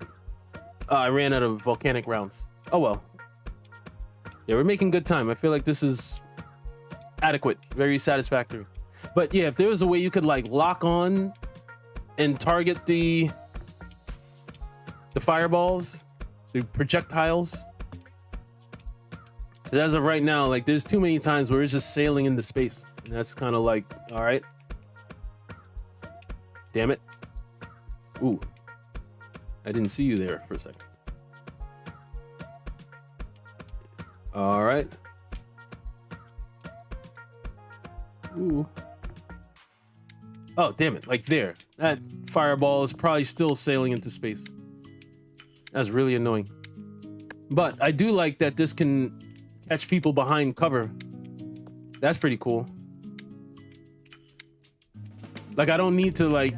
I ran out of volcanic rounds. Oh well. Yeah, we're making good time. I feel like this is adequate, very satisfactory. But yeah, if there was a way you could like lock on and target the fireballs, the projectiles. But as of right now, like there's too many times where it's just sailing into space. And that's kind of like, all right. Damn it. Ooh. I didn't see you there for a second. All right. Ooh. Oh, damn it. Like there. That fireball is probably still sailing into space. That's really annoying. But I do like that this can catch people behind cover. That's pretty cool. Like I don't need to like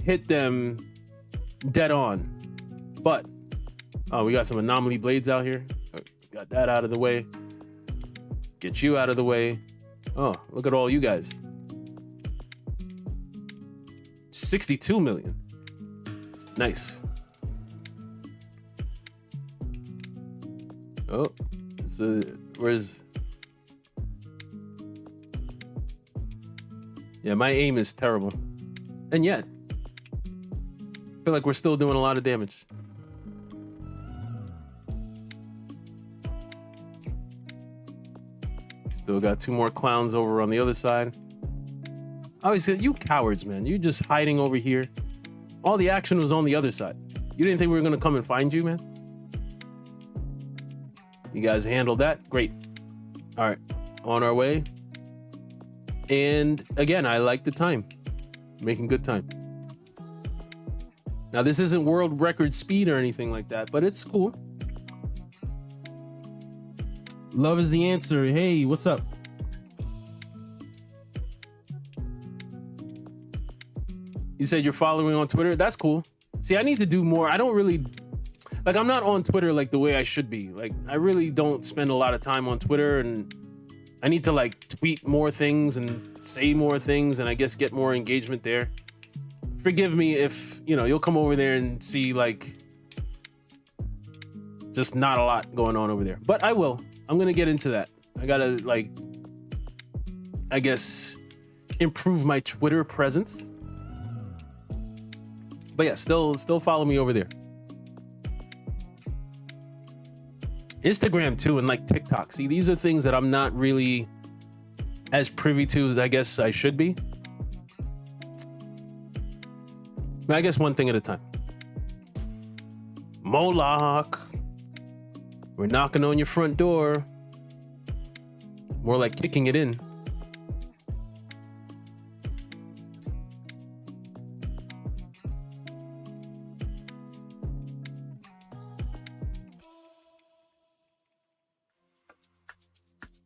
hit them dead on. But oh, we got some anomaly blades out here. Got that out of the way. Get you out of the way. Oh, look at all you guys. 62 million. Nice. Oh, where's... Yeah, my aim is terrible. And yet, I feel like we're still doing a lot of damage. Still got 2 more clowns over on the other side. I always said, you cowards, man. You just hiding over here. All the action was on the other side. You didn't think we were gonna come and find you, man? You guys handled that. Great. All right, on our way. And again, I like the time. Making good time. Now, this isn't world record speed or anything like that, but it's cool. Love is the answer. Hey, what's up? You said you're following on Twitter. That's cool. See, I need to do more. I don't really... Like, I'm not on Twitter like the way I should be. Like, I really don't spend a lot of time on Twitter, and I need to, like, tweet more things and say more things and I guess get more engagement there. Forgive me if, you know, you'll come over there and see, like, just not a lot going on over there. But I will. I'm going to get into that. I got to, like, I guess, improve my Twitter presence. But yeah, still follow me over there. Instagram too, and like TikTok. See, these are things that I'm not really as privy to as I guess I should be. But I guess one thing at a time. Moloch, we're knocking on your front door. More like kicking it in.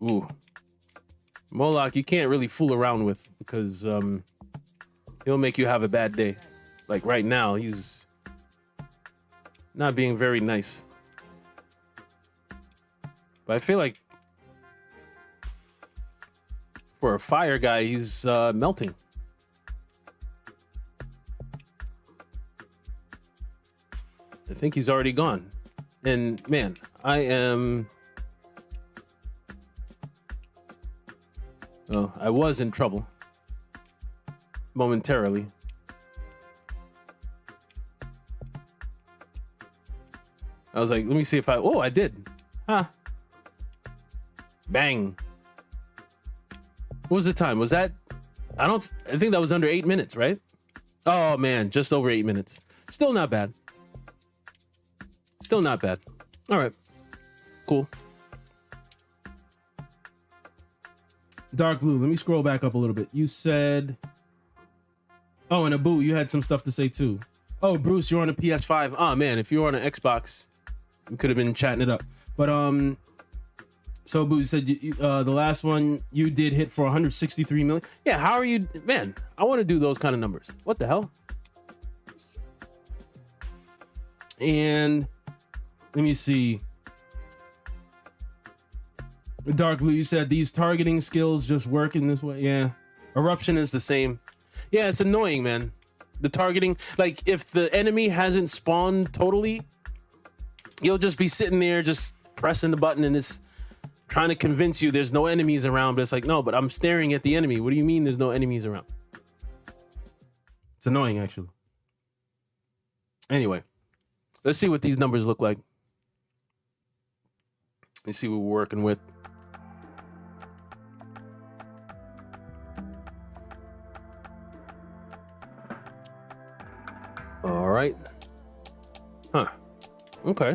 Ooh, Moloch, you can't really fool around with because he'll make you have a bad day. Like right now, he's not being very nice. But I feel like for a fire guy, he's melting. I think he's already gone. And man, I am... Well, I was in trouble. Momentarily. I was like, let me see if oh, I did. Huh. Bang. What was the time? Was that... I think that was under 8 minutes, right? Oh, man, just over 8 minutes. Still not bad. Still not bad. All right. Cool. Dark Blue, let me scroll back up a little bit. You said... Oh, and Abu, you had some stuff to say too. Oh, Bruce, you're on a PS5. Oh, man, if you were on an Xbox, we could have been chatting it up. But, so Abu said the last one you did hit for 163 million. Yeah, how are you? Man, I want to do those kind of numbers. What the hell? And let me see. Dark Blue, you said these targeting skills just work in this way. Yeah. Eruption is the same. Yeah, it's annoying, man. The targeting, like if the enemy hasn't spawned totally, you'll just be sitting there just pressing the button and it's trying to convince you there's no enemies around, but it's like, no, but I'm staring at the enemy. What do you mean there's no enemies around? It's annoying, actually. Anyway, let's see what these numbers look like. Let's see what we're working with. All right. Huh. Okay.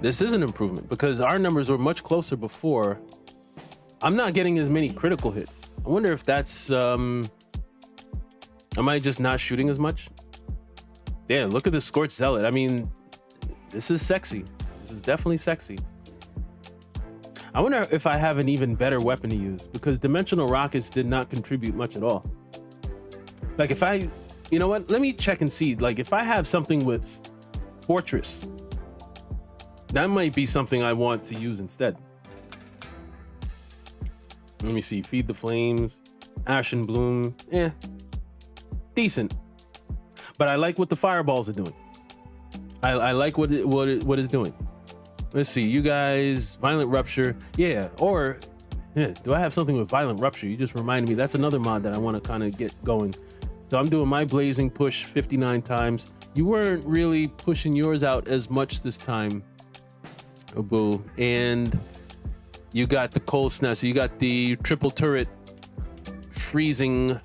This is an improvement because our numbers were much closer before. I'm not getting as many critical hits. I wonder if that's, am I just not shooting as much? Yeah, look at the Scorched Zealot. I mean, this is sexy. This is definitely sexy. I wonder if I have an even better weapon to use because dimensional rockets did not contribute much at all. Like if I, you know what? Let me check and see. Like if I have something with Fortress, that might be something I want to use instead. Let me see. Feed the Flames, Ashen Bloom. Yeah, decent. But I like what the fireballs are doing. I like what it's doing. Let's see. You guys, Violent Rupture. Yeah. Or yeah. Do I have something with Violent Rupture? You just reminded me. That's another mod that I want to kind of get going. So I'm doing my Blazing push 59 times. You weren't really pushing yours out as much this time, Abu. And you got the Cold Snap. So you got the triple turret freezing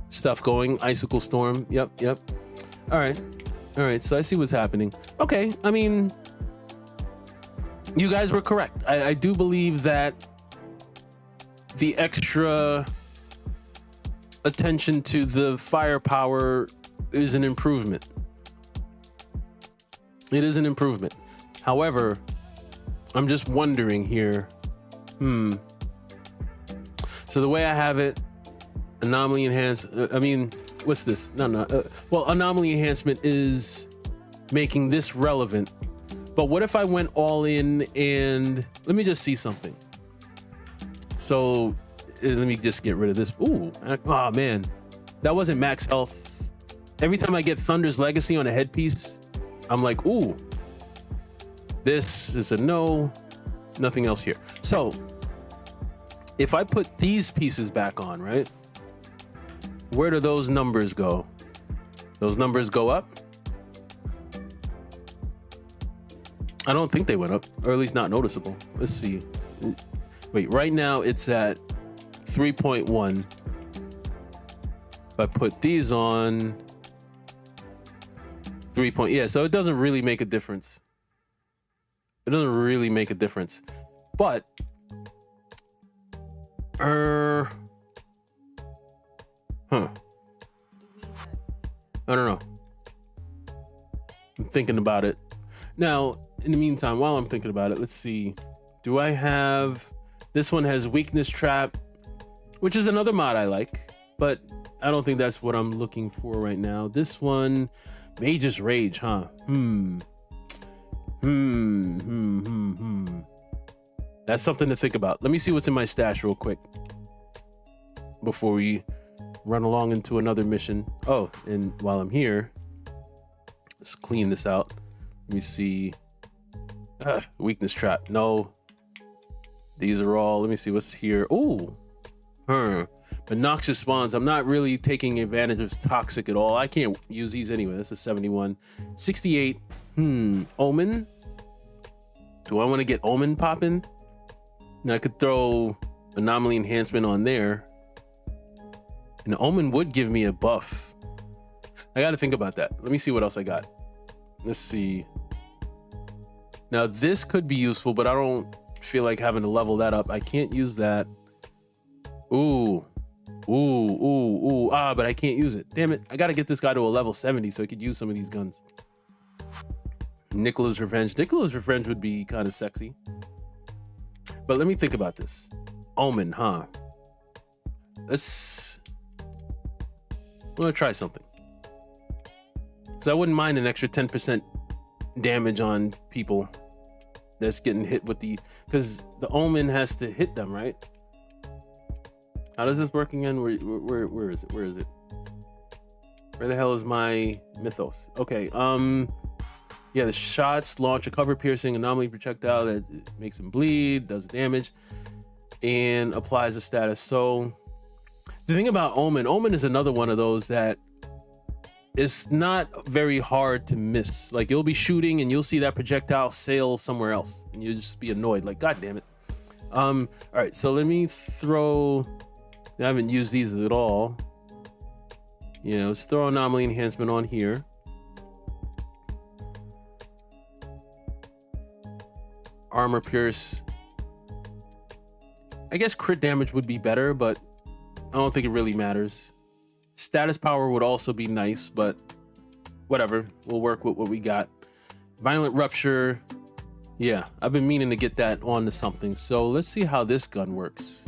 stuff going. Icicle Storm. Yep. All right. So I see what's happening. Okay. I mean, you guys were correct. I do believe that the extra attention to the firepower is an improvement. It is an improvement. However, I'm just wondering here. So the way I have it, anomaly enhance. I mean, what's this? No. Well, anomaly enhancement is making this relevant. But what if I went all in and let me just see something. So let me just get rid of this. Ooh, oh man, that wasn't max health. Every time I get Thunder's Legacy on a headpiece, I'm like, ooh, this is a no, nothing else here. So if I put these pieces back on, right? Where do those numbers go? Those numbers go up? I don't think they went up, or at least not noticeable. Let's see. Wait, right now it's at 3.1. If I put these on 3 point, yeah, so it doesn't really make a difference. It doesn't really make a difference. But I don't know. I'm thinking about it. Now, in the meantime, while I'm thinking about it, let's see. Do I have... This one has Weakness Trap, which is another mod I like, but I don't think that's what I'm looking for right now. This one, Mage's Rage, huh? That's something to think about. Let me see what's in my stash real quick before we run along into another mission. Oh, and while I'm here, let's clean this out. Let me see. Weakness Trap. No. These are all. Let me see what's here. Ooh. But Noxious Spawns. I'm not really taking advantage of Toxic at all. I can't use these anyway. That's a 71. 68. Omen. Do I want to get Omen popping? Now I could throw Anomaly Enhancement on there. And Omen would give me a buff. I got to think about that. Let me see what else I got. Let's see. Now this could be useful, but I don't feel like having to level that up. I can't use that. Ooh. But I can't use it. Damn it. I got to get this guy to a level 70 so I could use some of these guns. Nicola's Revenge. Nicola's Revenge would be kind of sexy. But let me think about this. Omen, huh? I'm gonna try something. Because I wouldn't mind an extra 10% damage on people that's getting hit with the... Because the Omen has to hit them, right? How does this work again? Where is it? Where is it? Where the hell is my Mythos? Okay, Yeah, the shots launch a cover piercing anomaly projectile that makes him bleed, does damage, and applies a status. So the thing about Omen is another one of those that is not very hard to miss. Like, you'll be shooting and you'll see that projectile sail somewhere else and you'll just be annoyed, like, God damn it. All right, so let me throw, I haven't used these at all. Yeah, let's throw anomaly enhancement on here. Armor pierce. I guess crit damage would be better, but I don't think it really matters. Status power would also be nice, but whatever. We'll work with what we got. Violent rupture. Yeah, I've been meaning to get that onto something. So let's see how this gun works.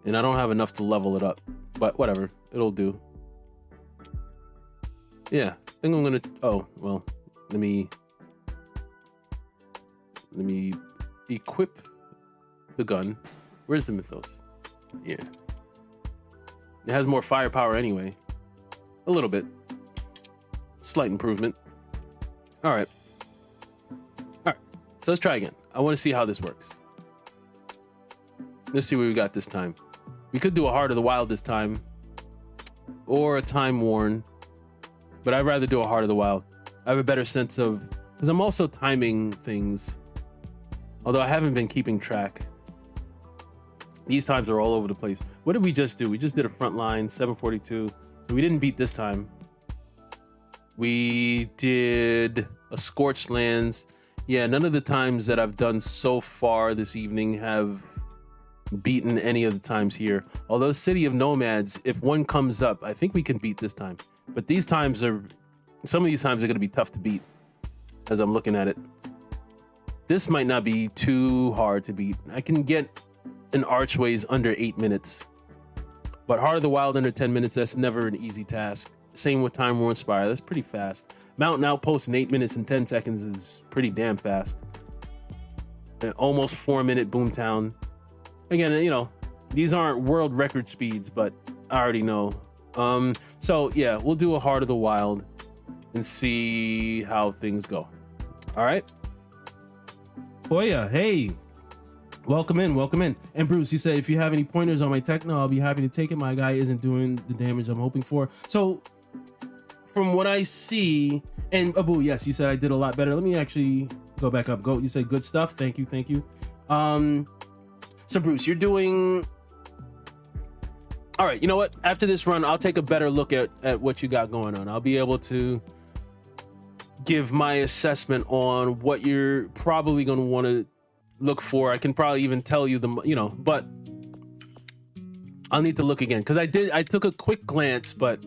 And I don't have enough to level it up, but whatever. It'll do. Yeah, I think I'm gonna, oh, well, let me equip the gun. Where's the mythos? Yeah. It has more firepower anyway. A little bit. Slight improvement. All right. So let's try again. I want to see how this works. Let's see what we got this time. We could do a Heart of the Wild this time. Or a Time Worn. But I'd rather do a Heart of the Wild. I have a better sense of... Because I'm also timing things. Although I haven't been keeping track. These times are all over the place. What did we just do? We just did a front line, 742. So we didn't beat this time. We did a Scorched Lands. Yeah, none of the times that I've done so far this evening have beaten any of the times here. Although City of Nomads, if one comes up, I think we can beat this time. But these times are, some of these times are going to be tough to beat as I'm looking at it. This might not be too hard to beat. I can get an Archways under 8 minutes. But Heart of the Wild under 10 minutes, that's never an easy task. Same with Time Worn Spire, that's pretty fast. Mountain Outpost in 8 minutes and 10 seconds is pretty damn fast. An almost 4-minute Boomtown. Again, you know, these aren't world record speeds, but I already know. So yeah, we'll do a Heart of the Wild and see how things go. All right. Oh yeah, hey. Welcome in, welcome in. And Bruce, he said, if you have any pointers on my techno, I'll be happy to take it. My guy isn't doing the damage I'm hoping for. So from what I see, and Abu, yes, you said I did a lot better. Let me actually go back up. Go, you said good stuff. Thank you, thank you. So Bruce, you're doing, all right, you know what? After this run, I'll take a better look at what you got going on. I'll be able to give my assessment on what you're probably going to want to look for. I can probably even tell you the, you know, but I'll need to look again because I took a quick glance, but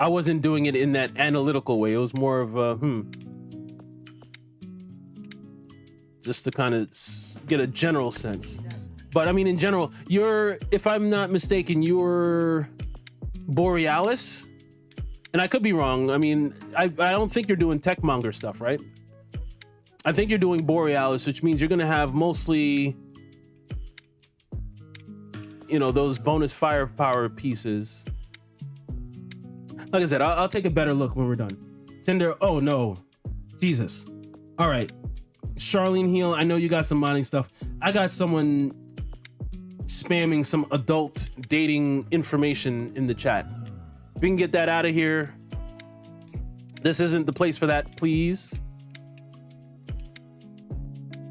I wasn't doing it in that analytical way. It was more of a just to kind of get a general sense. But I mean, in general, you're, if I'm not mistaken, you're Borealis, and I could be wrong. I mean, I don't think you're doing Techmonger stuff, right? I think you're doing Borealis, which means you're going to have mostly, you know, those bonus firepower pieces. Like I said, I'll take a better look when we're done. Tinder, oh no, Jesus. All right, Charlene Heal, I know you got some modding stuff. I got someone spamming some adult dating information in the chat. If we can get that out of here. This isn't the place for that, please.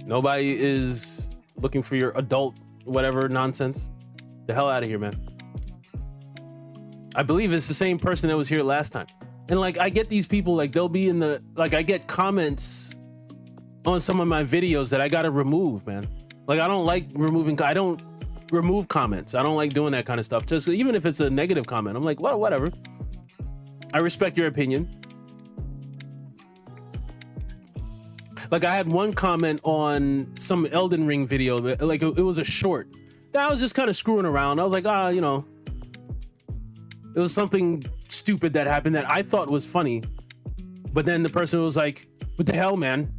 Nobody is looking for your adult whatever nonsense. The hell out of here, man. I believe it's the same person that was here last time. And like, I get these people, like they'll be in the, like I get comments on some of my videos that I gotta remove, man. Like I don't like removing, I don't remove comments. I don't like doing that kind of stuff. Just even if it's a negative comment, I'm like, well, whatever. I respect your opinion. Like I had one comment on some Elden Ring video that like it was a short that I was just kind of screwing around. I was like, you know, it was something stupid that happened that I thought was funny. But then the person was like, what the hell, man?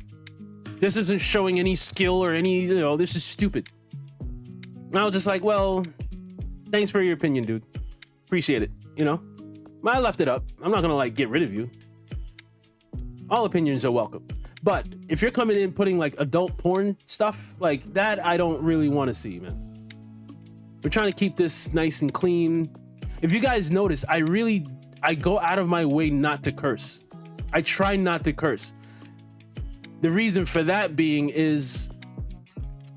This isn't showing any skill or any, you know, this is stupid. And I was just like, well, thanks for your opinion, dude. Appreciate it, you know? I left it up. I'm not gonna like get rid of you. All opinions are welcome. But if you're coming in putting like adult porn stuff like that, I don't really want to see, man. We're trying to keep this nice and clean. If you guys notice, I go out of my way not to curse. I try not to curse. The reason for that being is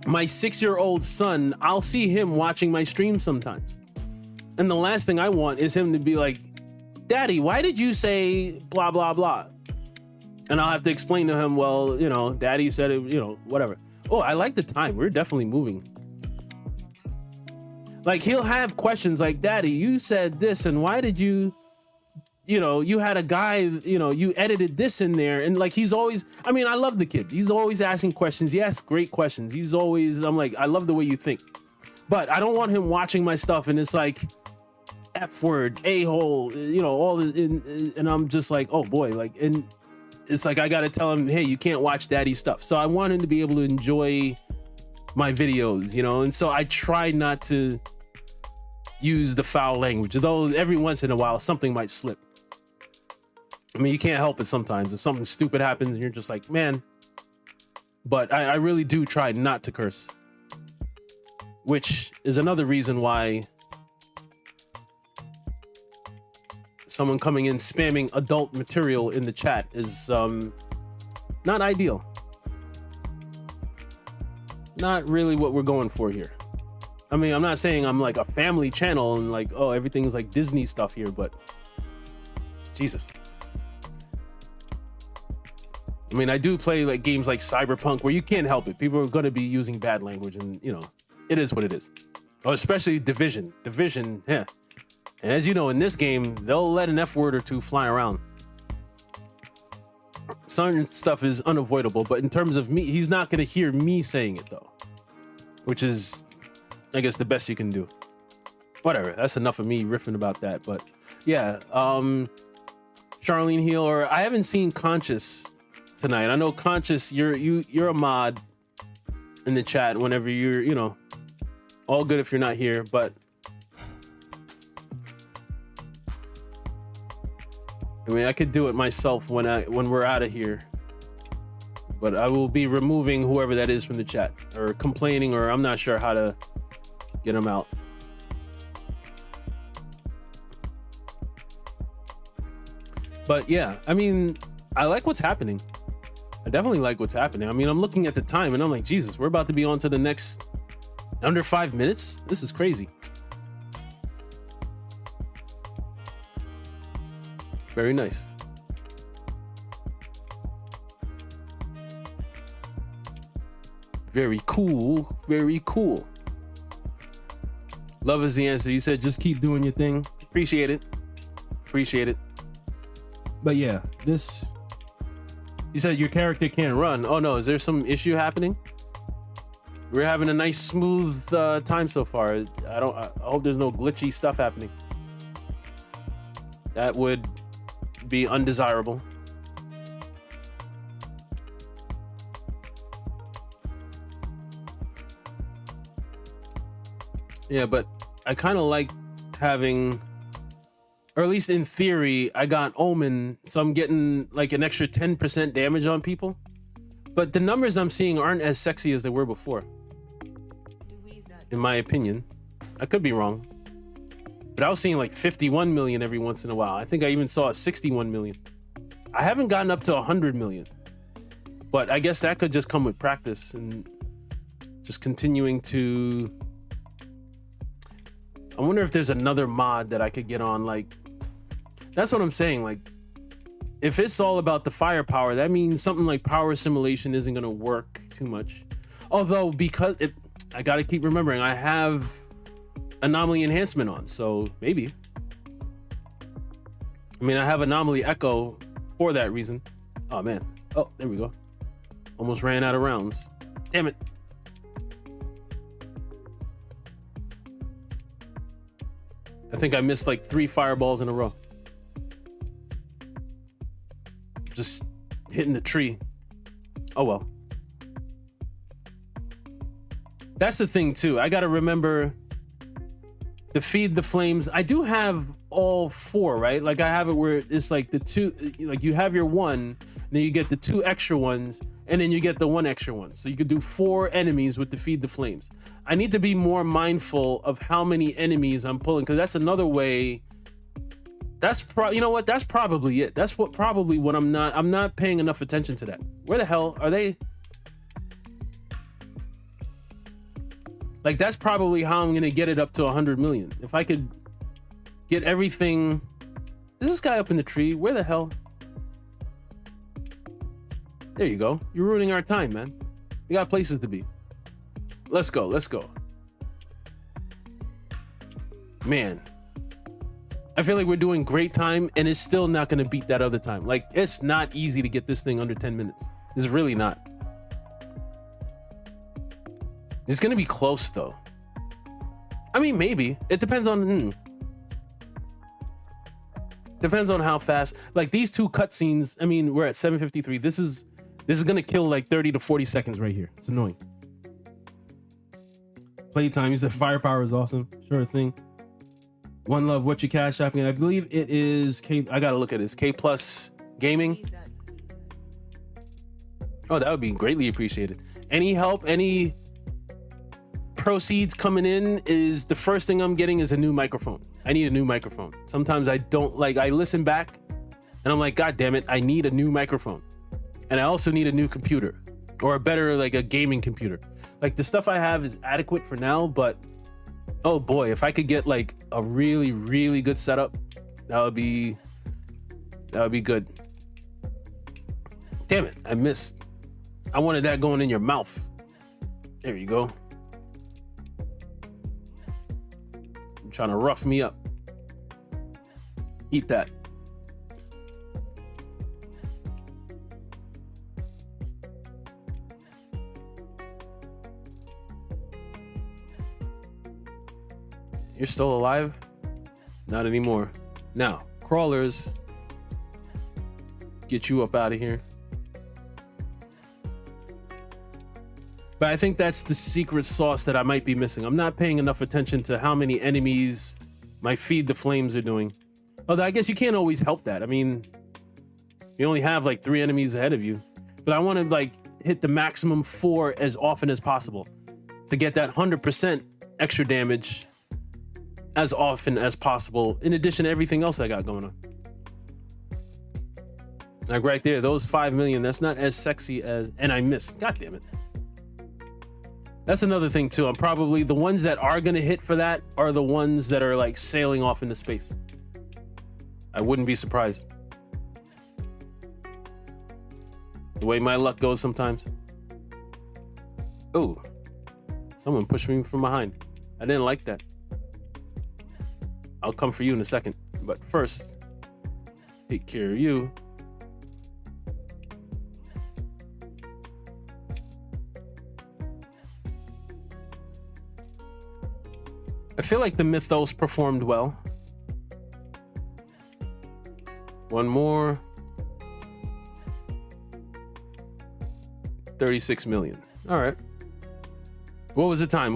my 6-year-old son, I'll see him watching my stream sometimes. And the last thing I want is him to be like, Daddy, why did you say blah, blah, blah? And I'll have to explain to him, well, you know, Daddy said it, you know, whatever. Oh, I like the time. We're definitely moving. Like, he'll have questions like, Daddy, you said this, and why did you know, you had a guy, you know, you edited this in there. And like, he's always, I mean, I love the kid. He's always asking questions. He asks great questions. He's always, I'm like, I love the way you think. But I don't want him watching my stuff and it's like, F word, a-hole, you know, all the, and I'm just like, oh boy, like, and it's like, I got to tell him, hey, you can't watch daddy's stuff. So I want him to be able to enjoy my videos, you know? And so I try not to use the foul language, though every once in a while, something might slip. I mean, you can't help it sometimes. If something stupid happens and you're just like, man, but I really do try not to curse, which is another reason why someone coming in spamming adult material in the chat is not ideal. Not really what we're going for here. I mean, I'm not saying I'm like a family channel and like, oh, everything's like Disney stuff here, but Jesus. I mean, I do play like games like Cyberpunk where you can't help it. People are going to be using bad language and, you know, it is what it is. Oh, especially Division. Division, yeah. And as you know, in this game, they'll let an F word or two fly around. Certain stuff is unavoidable, but in terms of me, he's not going to hear me saying it though, which is, I guess, the best you can do. Whatever, that's enough of me riffing about that. But yeah, Charlene Heel, or I haven't seen Conscious tonight. I know Conscious, you're a mod in the chat whenever you're, you know, all good if you're not here, but I mean, I could do it myself when we're out of here, but I will be removing whoever that is from the chat or complaining, or I'm not sure how to get them out. But yeah, I mean, I like what's happening. I definitely like what's happening. I mean, I'm looking at the time and I'm like, Jesus, we're about to be on to the next under 5 minutes. This is crazy. Very nice. Very cool. Very cool. Love is the answer. You said just keep doing your thing. Appreciate it. Appreciate it. But yeah, this... You said your character can't run. Oh no, is there some issue happening? We're having a nice smooth time so far. I hope there's no glitchy stuff happening. That would be undesirable. Yeah, but I kind of like having, or at least in theory, I got Omen, so I'm getting like an extra 10% damage on people. But the numbers I'm seeing aren't as sexy as they were before, in my opinion. I could be wrong. But I was seeing like 51 million every once in a while. I think I even saw 61 million. I haven't gotten up to 100 million. But I guess that could just come with practice and just continuing to... I wonder if there's another mod that I could get on. Like, that's what I'm saying. Like, if it's all about the firepower, that means something like power simulation isn't going to work too much. Although, because I got to keep remembering, I have anomaly enhancement on, so maybe. I mean, I have anomaly echo for that reason. Oh man. Oh, there we go. Almost ran out of rounds. Damn it. I think I missed like 3 fireballs in a row. Just hitting the tree. Oh well. That's the thing too. I got to remember to feed the flames. I do have all 4, right? Like I have it where it's like the 2, like you have your 1, then you get the 2 extra ones, and then you get the 1 extra one. So you could do 4 enemies with the Feed the Flames. I need to be more mindful of how many enemies I'm pulling, because that's another way. You know what? That's probably it. That's probably what I'm not paying enough attention to that. Where the hell are they? Like that's probably how I'm gonna get it up to 100 million. If I could get everything. Is this guy up in the tree? Where the hell? There you go. You're ruining our time, man. We got places to be. Let's go. Let's go. Man, I feel like we're doing great time, and it's still not going to beat that other time. Like, it's not easy to get this thing under 10 minutes. It's really not. It's going to be close, though. I mean, maybe. It depends on... Depends on how fast. Like, these 2 cutscenes, I mean, we're at 7:53. This is going to kill, like, 30 to 40 seconds right here. It's annoying. Playtime. You said firepower is awesome. Sure thing. One Love, what you Cash Apping? I believe it is I gotta look at this. KplusGaming. Oh, that would be greatly appreciated. Any help, any proceeds coming in is the first thing I'm getting is a new microphone. I need a new microphone. Sometimes I don't like, I listen back and I'm like, God damn it, I need a new microphone. And I also need a new computer or a better, like a gaming computer. Like the stuff I have is adequate for now, but oh boy, if I could get like a really, really good setup, that would be good. Damn it, I missed. I wanted that going in your mouth. There you go. You're trying to rough me up. Eat that. You're still alive? Not anymore. Now, crawlers, get you up out of here. But I think that's the secret sauce that I might be missing. I'm not paying enough attention to how many enemies my Feed the Flames are doing. Although I guess you can't always help that. I mean, you only have like 3 enemies ahead of you. But I want to like hit the maximum 4 as often as possible to get that 100% extra damage as often as possible, in addition to everything else I got going on. Like right there, those 5 million, that's not as sexy as, and I missed, God damn it. That's another thing too. I'm probably, the ones that are gonna hit for that are the ones that are like sailing off into space. I wouldn't be surprised. The way my luck goes sometimes. Oh, someone pushed me from behind. I didn't like that. I'll come for you in a second, but first, take care of you. I feel like the Mythos performed well. One more. 36 million. All right. What was the time?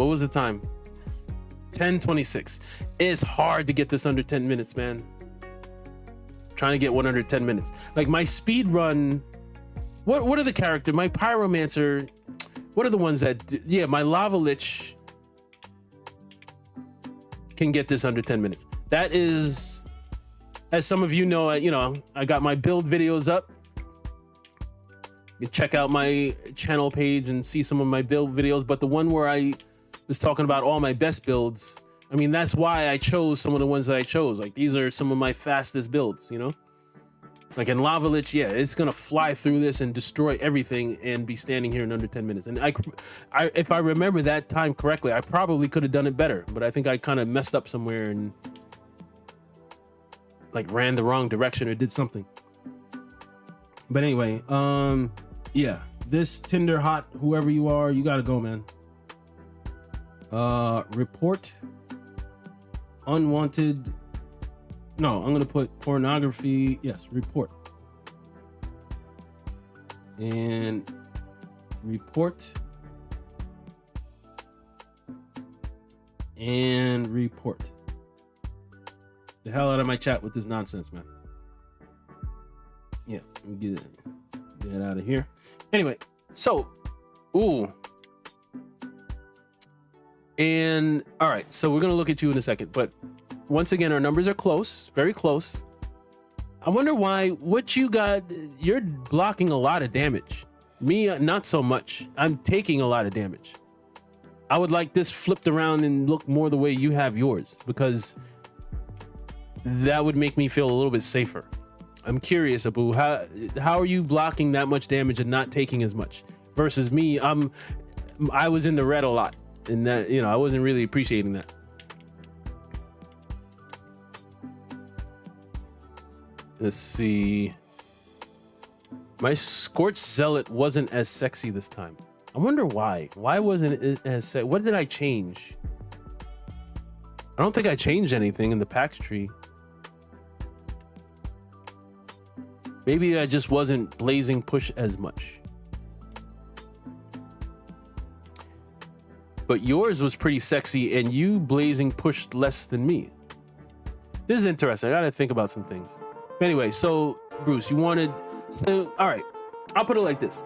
10:26. It's hard to get this under 10 minutes, man. I'm trying to get 110 minutes. Like my speed run. What are the character? My Pyromancer. What are the ones that? Yeah, my Lava Lich can get this under 10 minutes. That is, as some of you know, I got my build videos up. You check out my channel page and see some of my build videos, but the one where I was talking about all my best builds, I mean, that's why I chose some of the ones that I chose. Like these are some of my fastest builds, you know? Like in Lava Lich, yeah, it's gonna fly through this and destroy everything and be standing here in under 10 minutes. And if I remember that time correctly, I probably could have done it better, but I think I kind of messed up somewhere and like ran the wrong direction or did something. But anyway, yeah, this Tinder hot, whoever you are, you gotta go, man. Report unwanted. No, I'm gonna put pornography. Yes, report. And report. And report. the hell out of my chat with this nonsense, man. Yeah, let me get out of here. Anyway, so, ooh. And all right, so we're gonna look at you in a second, but once again, our numbers are close, very close. I wonder why. What you got? You're blocking a lot of damage. Me, not so much. I'm taking a lot of damage. I would like this flipped around and look more the way you have yours, because that would make me feel a little bit safer. I'm curious, Abu, how are you blocking that much damage and not taking as much versus me? I was in the red a lot, and that, you know, I wasn't really appreciating that. Let's see. My Scorched Zealot wasn't as sexy this time. I wonder why. Why wasn't it as sexy? What did I change? I don't think I changed anything in the packs tree. Maybe I just wasn't blazing push as much. But yours was pretty sexy, and you blazing pushed less than me. This is interesting. I gotta think about some things. Anyway, so Bruce, you wanted, so all right, I'll put it like this.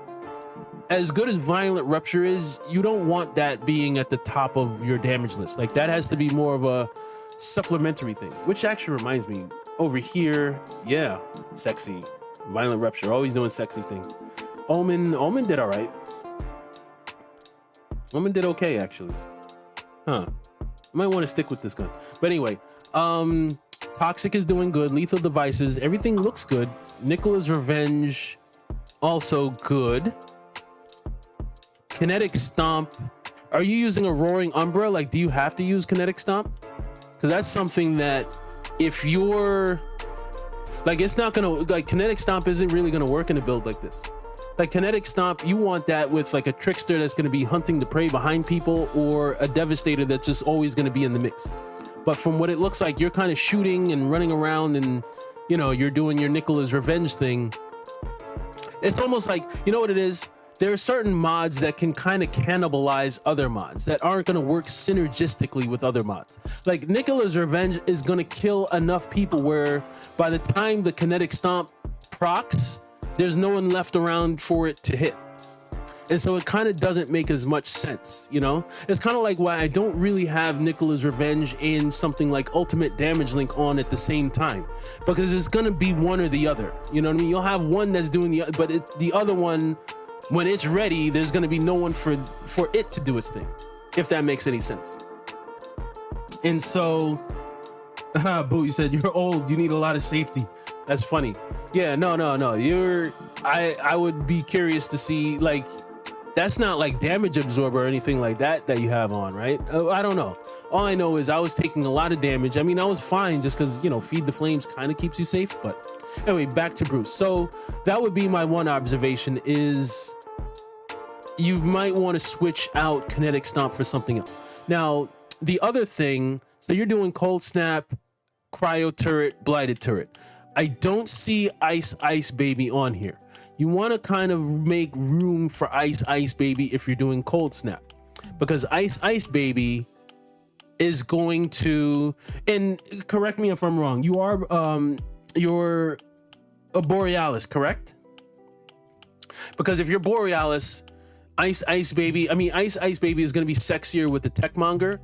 As good as Violent Rupture is, you don't want that being at the top of your damage list. Like, that has to be more of a supplementary thing, which actually reminds me, over here, yeah, sexy. Violent Rupture, always doing sexy things. Omen did all right. Omen did okay, actually. Huh. I might want to stick with this gun. But anyway, Toxic is doing good. Lethal Devices, everything looks good. Nicola's Revenge, also good. Kinetic Stomp. Are you using a Roaring Umbra? Like, do you have to use Kinetic Stomp? Because that's something that if you're like, it's not gonna, like, Kinetic Stomp isn't really gonna work in a build like this. Like, Kinetic Stomp, you want that with like a Trickster that's gonna be hunting the prey behind people, or a Devastator that's just always gonna be in the mix. But from what it looks like, you're kind of shooting and running around, and, you know, you're doing your Nicola's Revenge thing. It's almost like, you know what it is? There are certain mods that can kind of cannibalize other mods that aren't going to work synergistically with other mods. Like, Nicola's Revenge is going to kill enough people where by the time the Kinetic Stomp procs, there's no one left around for it to hit. And so it kind of doesn't make as much sense, you know? It's kind of like why I don't really have Nicola's Revenge and something like Ultimate Damage Link on at the same time, because it's going to be one or the other. You know what I mean? You'll have one that's doing the, but the other one, when it's ready, there's going to be no one for it to do its thing, if that makes any sense. And so, Boo, you said you're old, you need a lot of safety. That's funny. Yeah, no. I would be curious to see, like, that's not like damage absorber or anything like that you have on, right? I don't know. All I know is I was taking a lot of damage. I mean, I was fine just because, you know, Feed the Flames kind of keeps you safe. But anyway, back to Bruce. So that would be my one observation, is you might want to switch out Kinetic Stomp for something else. Now, the other thing, so you're doing Cold Snap, Cryo Turret, Blighted Turret. I don't see Ice Baby on here. You want to kind of make room for Ice Baby if you're doing Cold Snap, because Ice Baby is going to, and correct me if I'm wrong, you are you're a Borealis, correct? Because if you're Borealis, Ice Baby, I mean, Ice Baby is going to be sexier with the Techmonger.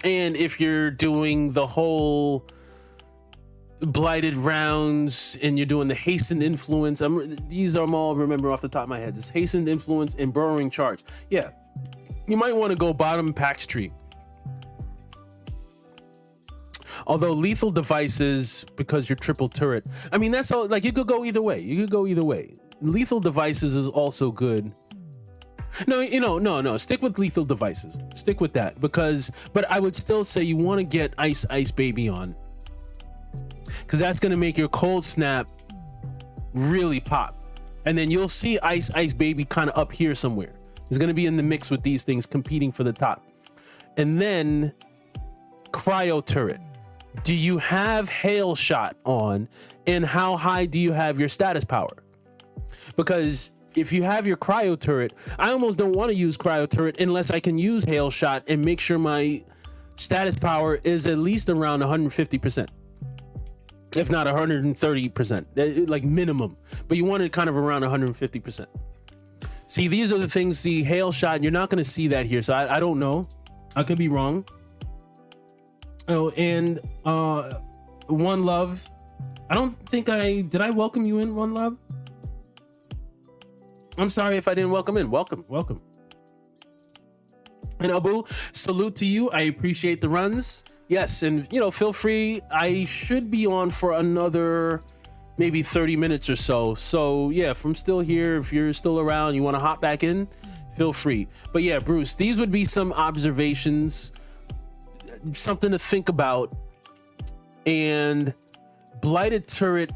And if you're doing the whole Blighted rounds and you're doing the Hastened Influence, these are all, remember off the top of my head, this Hastened Influence and Burrowing Charge. Yeah, you might want to go bottom packs tree. Although Lethal Devices, because you're triple turret, I mean, that's all, like, you could go either way. Lethal Devices is also good. No, stick with Lethal Devices. Stick with that, but I would still say you want to get Ice Baby on, because that's going to make your Cold Snap really pop. And then you'll see Ice Baby kind of up here somewhere. It's going to be in the mix with these things competing for the top. And then Cryo Turret. Do you have Hail Shot on? And how high do you have your status power? Because if you have your Cryo Turret, I almost don't want to use Cryo Turret unless I can use Hail Shot and make sure my status power is at least around 150%, if not 130%, like minimum. But you want it kind of around 150%. See, these are the things, the hail shot, you're not going to see that here. So I don't know. I could be wrong. Oh, and One Love. I don't think did I welcome you in, One Love? I'm sorry if I didn't welcome in. Welcome. And Abu, salute to you. I appreciate the runs. Yes, and feel free. I should be on for another maybe 30 minutes or so. So yeah, if I'm still here, if you're still around, you want to hop back in, feel free. But yeah, Bruce, these would be some observations, something to think about. And Blighted Turret,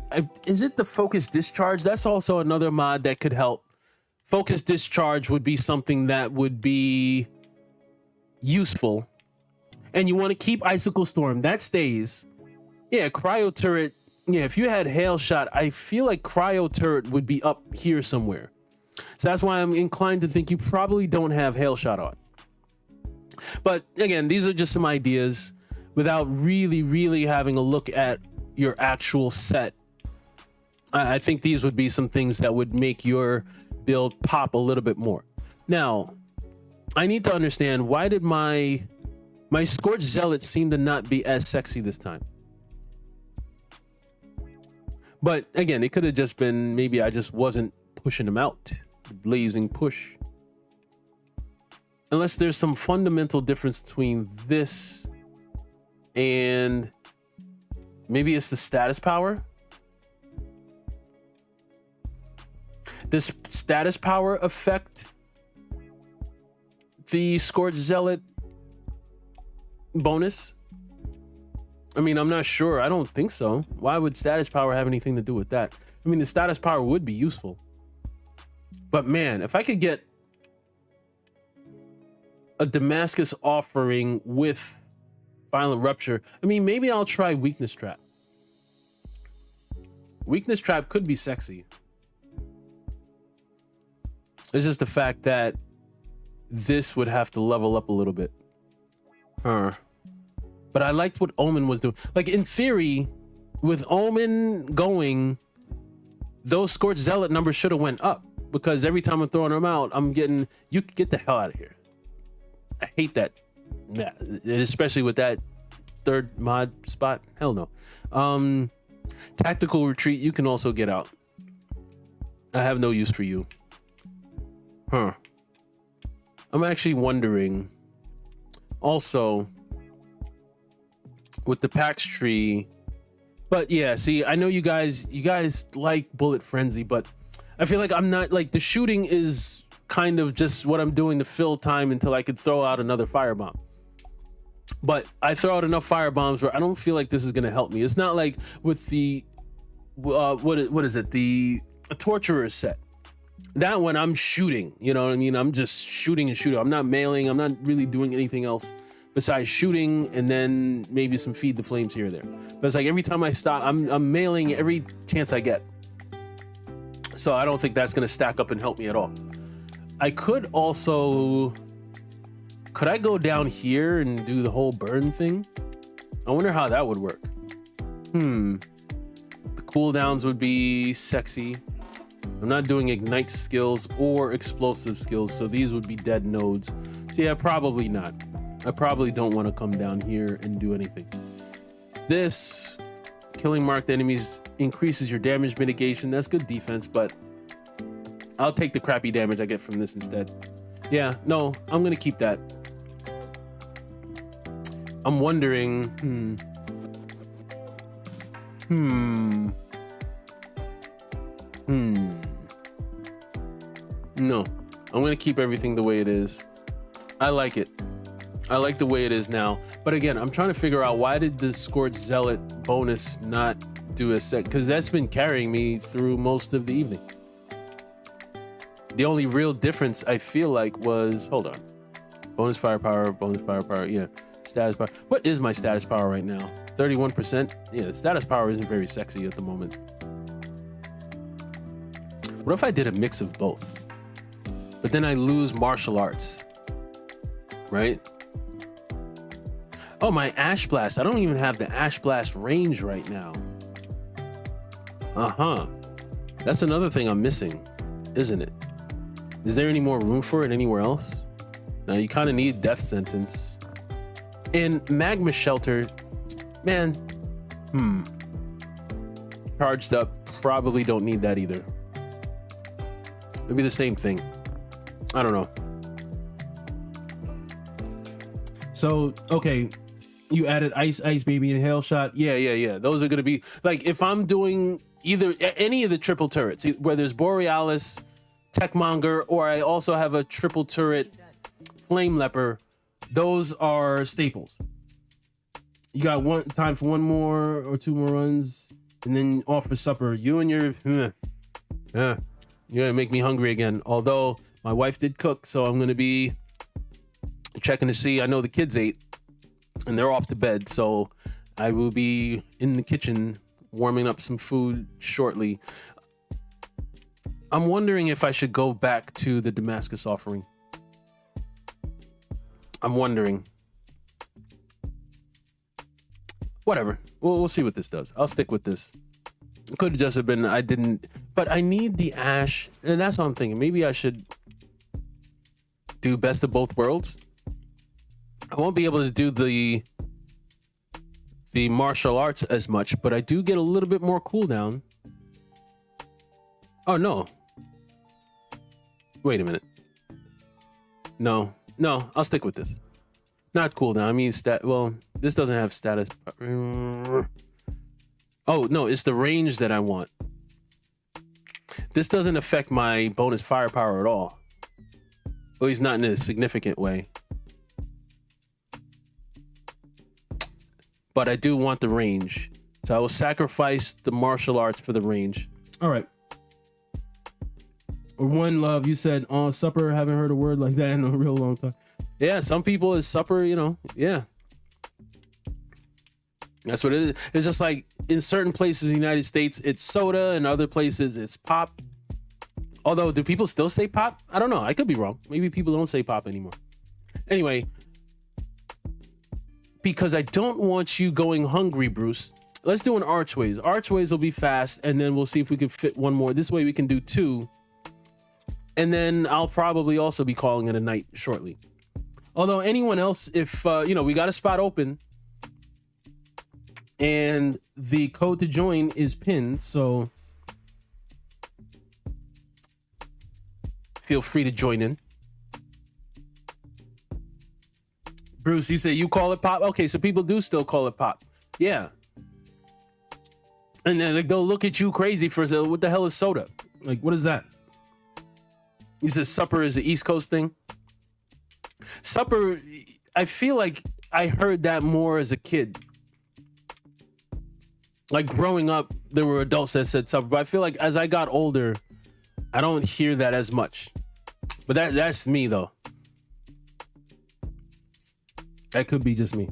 is it the Focus Discharge? That's also another mod that could help. Focus Discharge would be something that would be useful. And you want to keep Icicle Storm, that stays. Yeah, Cryo Turret. Yeah, if you had Hail Shot, I feel like Cryo Turret would be up here somewhere. So that's why I'm inclined to think you probably don't have Hail Shot on. But again, these are just some ideas without really having a look at your actual set. I think these would be some things that would make your build pop a little bit more. Now, I need to understand, why did my Scorched Zealot seem to not be as sexy this time? But again, it could have just been, maybe I just wasn't pushing them out. Blazing push. Unless there's some fundamental difference between this and maybe it's the status power. Does status power affect the Scorched Zealot bonus? I mean, I'm not sure. I don't think so. Why would status power have anything to do with that? I mean, the status power would be useful. But man, if I could get a Damascus offering with Violent Rupture, I mean, maybe I'll try Weakness Trap. Weakness Trap could be sexy. It's just the fact that this would have to level up a little bit. But I liked what Omen was doing. Like, in theory, with Omen going, those Scorched Zealot numbers should have went up, because every time I'm throwing them out, I'm getting, you get the hell out of here. I hate that. Yeah, especially with that third mod spot. Hell no. Tactical Retreat, you can also get out. I have no use for you. I'm actually wondering also with the PAX tree. But yeah, see, I know you guys like Bullet Frenzy, but I feel like I'm not, like, the shooting is kind of just what I'm doing to fill time until I could throw out another firebomb. But I throw out enough firebombs where I don't feel like this is going to help me. It's not like with the what is it, the Torturer set. That one I'm shooting, you know what I mean? I'm just shooting and shooting. I'm not mailing. I'm not really doing anything else besides shooting, and then maybe some Feed the Flames here or there. But it's like every time I stop, I'm mailing every chance I get. So I don't think that's going to stack up and help me at all. I could also, could I go down here and do the whole burn thing? I wonder how that would work. The cooldowns would be sexy. I'm not doing ignite skills or explosive skills, so these would be dead nodes. So yeah, probably not. I probably don't want to come down here and do anything. This, killing marked enemies increases your damage mitigation. That's good defense, but I'll take the crappy damage I get from this instead. Yeah, no, I'm gonna keep that. I'm wondering, No, I'm gonna keep everything the way it is. I like it. I like the way it is now. But again, I'm trying to figure out, why did the Scorched Zealot bonus not do a set? Because that's been carrying me through most of the evening. The only real difference I feel like was, hold on, bonus firepower, yeah, status power. What is my status power right now? 31%. Yeah, status power isn't very sexy at the moment. What if I did a mix of both? But then I lose martial arts, right? Oh, my Ash Blast. I don't even have the Ash Blast range right now. Uh-huh. That's another thing I'm missing, isn't it? Is there any more room for it anywhere else? Now, you kind of need Death Sentence. And Magma Shelter, man, charged up, probably don't need that either. It'd be the same thing. I don't know. So, okay, you added Ice Baby and Hail Shot. Yeah. Those are going to be, like, if I'm doing either any of the triple turrets, whether it's Borealis, Techmonger, or I also have a triple turret Flame Leper, those are staples. You got time for one more or two more runs, and then off for supper. You and your, you're gonna make me hungry again. Although my wife did cook, so I'm gonna be checking to see. I know the kids ate, and they're off to bed, so I will be in the kitchen warming up some food shortly. I'm wondering if I should go back to the Damascus offering. I'm wondering. Whatever. We'll see what this does. I'll stick with this. It could just have been I didn't, but I need the Ash, and that's what I'm thinking. Maybe I should do Best of Both Worlds. I won't be able to do the martial arts as much, but I do get a little bit more cooldown. Oh no. Wait a minute. No, I'll stick with this. Not cooldown. I mean well, this doesn't have status. Oh no, it's the range that I want. This doesn't affect my bonus firepower at all. At least not in a significant way. But I do want the range. So I will sacrifice the martial arts for the range. All right. Or One Love, you said on supper. Haven't heard a word like that in a real long time. Yeah, some people is supper, you know. Yeah. That's what it is. It's just like in certain places in the United States, it's soda, and other places it's pop. Although, do people still say pop? I don't know. I could be wrong. Maybe people don't say pop anymore. Anyway, because I don't want you going hungry, Bruce, let's do an Archways. Archways will be fast, and then we'll see if we can fit one more. This way we can do two. And then I'll probably also be calling it a night shortly. Although anyone else, if, we got a spot open and the code to join is pinned, so feel free to join in. Bruce, you say you call it pop? Okay, so people do still call it pop. Yeah. And then like, they'll look at you crazy for, what the hell is soda? Like, what is that? You said supper is the East Coast thing? Supper, I feel like I heard that more as a kid. Like growing up, there were adults that said supper, but I feel like as I got older, I don't hear that as much. But that's me though. That could be just me.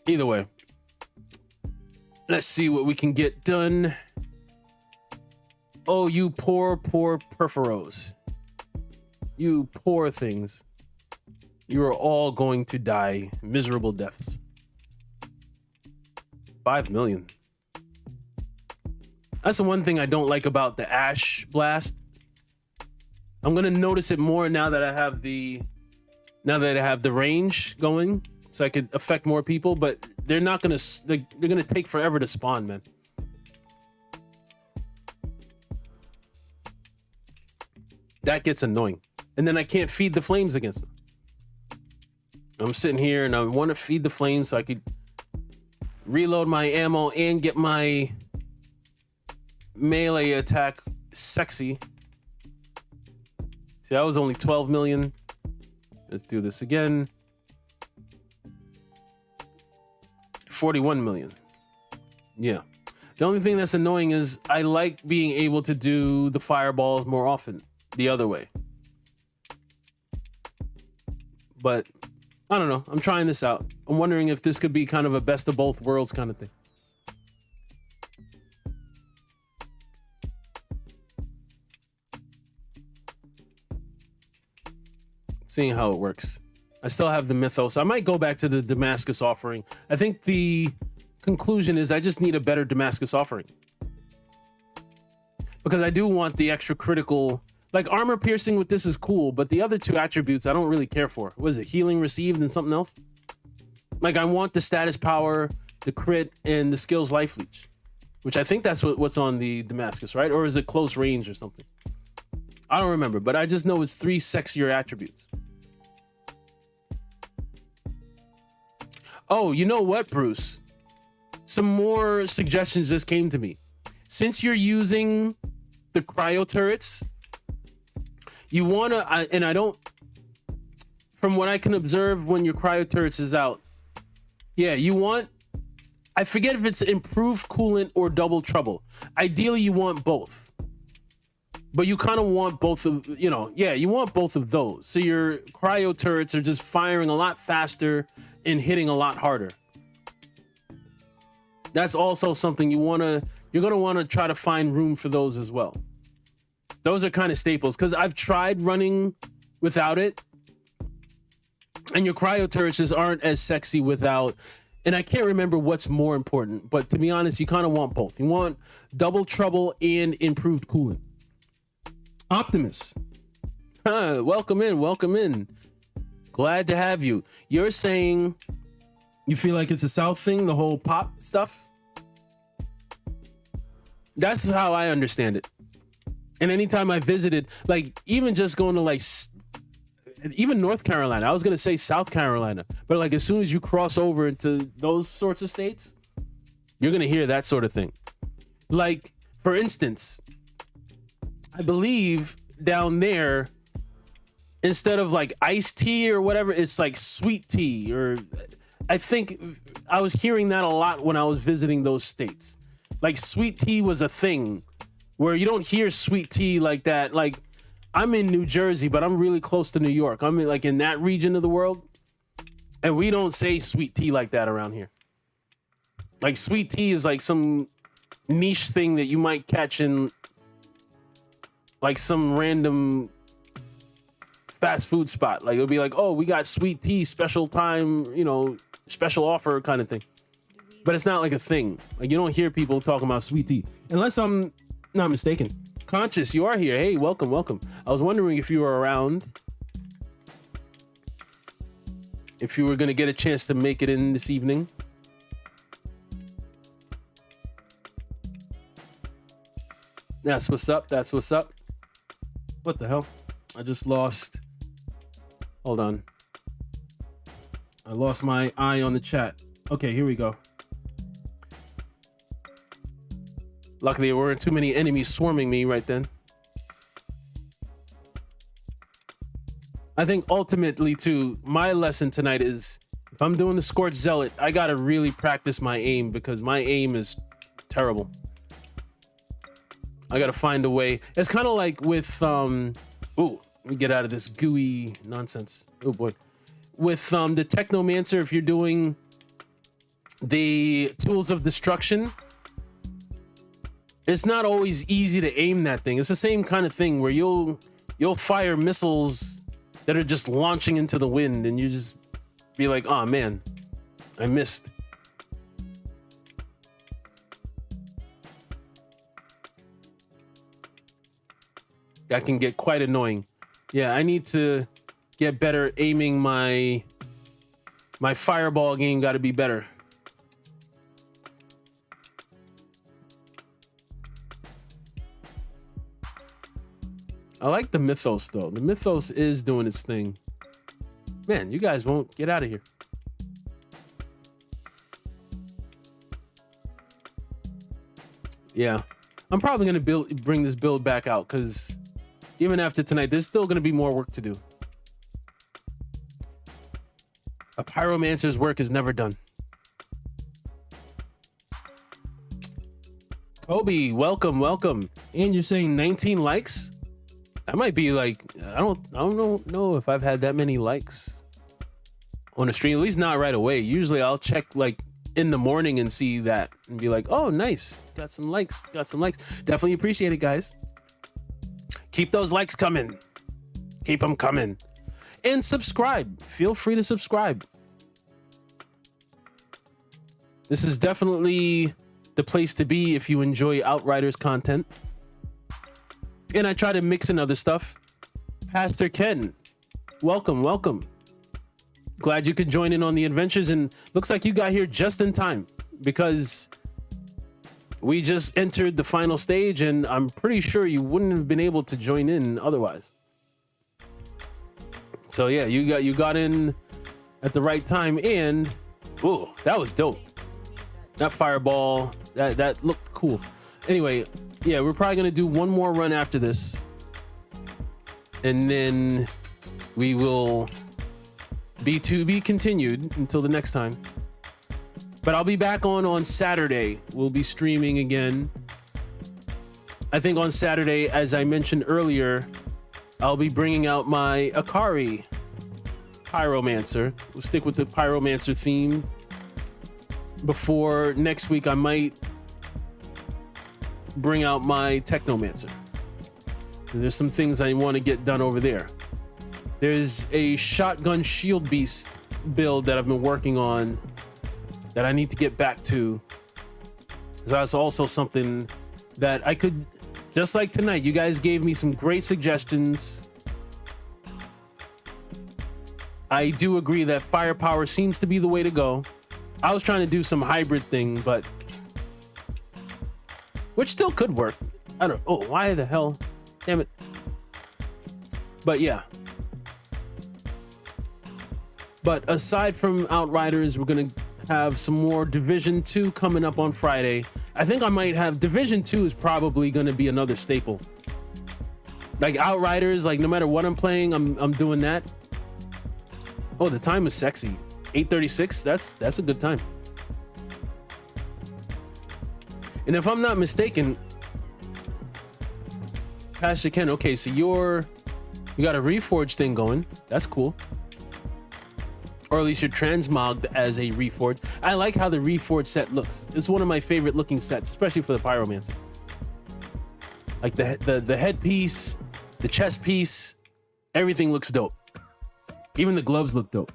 Either way, let's see what we can get done. Oh, you poor Perforos. You poor things. You are all going to die miserable deaths. 5 million. That's the one thing I don't like about the Ash Blast. I'm gonna notice it more now that I have the range going, so I could affect more people. But they're not gonna. They're gonna take forever to spawn, man. That gets annoying, and then I can't feed the flames against them. I'm sitting here and I want to feed the flames so I could reload my ammo and get my melee attack sexy. See, that was only 12 million. Let's do this again. 41 million. Yeah. The only thing that's annoying is I like being able to do the fireballs more often the other way. But I don't know. I'm trying this out. I'm wondering if this could be kind of a best of both worlds kind of thing. Seeing how it works. I still have the Mythos. I might go back to the Damascus offering. I think the conclusion is I just need a better Damascus offering. Because I do want the extra critical, like armor piercing with this is cool, but the other two attributes I don't really care for. What is it? Healing received and something else? Like I want the status power, the crit, and the skills life leech, which I think that's what's on the Damascus, right? Or is it close range or something? I don't remember, but I just know it's 3 sexier attributes. Oh, you know what, Bruce? Some more suggestions just came to me. Since you're using the cryo turrets, you want to, and I don't, from what I can observe when your cryo turrets is out, yeah, you want, I forget if it's improved coolant or double trouble. Ideally, you want both. But you kind of want both of, you know, yeah, you want both of those. So your cryo turrets are just firing a lot faster and hitting a lot harder. That's also something you're going to want to try to find room for those as well. Those are kind of staples because I've tried running without it. And your cryo turrets just aren't as sexy without. And I can't remember what's more important. But to be honest, you kind of want both. You want double trouble and improved coolant. Optimus. Welcome in. Welcome in. Glad to have you. You're saying you feel like it's a South thing, the whole pop stuff? That's how I understand it. And anytime I visited, like even just going to like, even North Carolina, I was going to say South Carolina, but like as soon as you cross over into those sorts of states, you're going to hear that sort of thing. Like, for instance, I believe down there, instead of like iced tea or whatever, it's like sweet tea, or I think I was hearing that a lot when I was visiting those states. Like sweet tea was a thing where you don't hear sweet tea like that. Like I'm in New Jersey, but I'm really close to New York. I'm in that region of the world, and we don't say sweet tea like that around here. Like sweet tea is like some niche thing that you might catch in like some random fast food spot. Like it'll be like, oh, we got sweet tea, special time, you know, special offer kind of thing. But it's not like a thing. Like you don't hear people talking about sweet tea unless I'm not mistaken. Conscious, you are here. Hey, welcome, welcome. I was wondering if you were around, if you were going to get a chance to make it in this evening. That's what's up. That's what's up. What the hell? I just lost. Hold on. I lost my eye on the chat. Okay, here we go. Luckily, there weren't too many enemies swarming me right then. I think ultimately, too, my lesson tonight is if I'm doing the Scorched Zealot, I gotta really practice my aim because my aim is terrible. I gotta find a way. It's kind of like with ooh, let me get out of this gooey nonsense. Oh boy. With the Technomancer, if you're doing the Tools of Destruction, it's not always easy to aim that thing. It's the same kind of thing where you'll fire missiles that are just launching into the wind and you just be like, oh man, I missed. That can get quite annoying. Yeah, I need to get better aiming. My fireball game got to be better. I like the Mythos though. The Mythos is doing its thing. Man, you guys won't get out of here. Yeah, I'm probably gonna bring this build back out because even after tonight, there's still gonna be more work to do. A pyromancer's work is never done. Kobe, welcome, welcome. And you're saying 19 likes? That might be like, I don't know if I've had that many likes on a stream, at least not right away. Usually I'll check like in the morning and see that and be like, oh, nice. Got some likes. Definitely appreciate it, guys. Keep those likes coming. Keep them coming. and subscribe. Feel free to subscribe. This is definitely the place to be if you enjoy Outriders content. And I try to mix in other stuff. Pastor Ken, welcome, welcome. Glad you could join in on the adventures, and looks like you got here just in time because we just entered the final stage, and I'm pretty sure you wouldn't have been able to join in otherwise. So yeah, you got in at the right time, and ooh, that was dope. That fireball, that looked cool. Anyway, yeah, we're probably gonna do one more run after this, and then we will be to be continued until the next time. But I'll be back on Saturday. We'll be streaming again. I think on Saturday, as I mentioned earlier, I'll be bringing out my Akari Pyromancer. We'll stick with the Pyromancer theme. Before next week, I might bring out my Technomancer. There's some things I want to get done over there. There's a shotgun shield beast build that I've been working on that I need to get back to. So that's also something that I could, just like tonight, you guys gave me some great suggestions. I do agree that firepower seems to be the way to go. I was trying to do some hybrid thing, but which still could work. I don't, oh, why the hell? Damn it. But yeah. But aside from Outriders, we're gonna have some more Division 2 coming up on Friday. I think I might have Division 2 is probably gonna be another staple. Like Outriders, like no matter what I'm playing, I'm doing that. Oh, the time is sexy. 8:36. That's a good time. And if I'm not mistaken, Pastor Ken, okay, so you got a Reforged thing going. That's cool. Or at least you're transmogged as a Reforged. I like how the Reforged set looks. It's one of my favorite looking sets, especially for the Pyromancer. Like the headpiece, the chest piece, everything looks dope. Even the gloves look dope.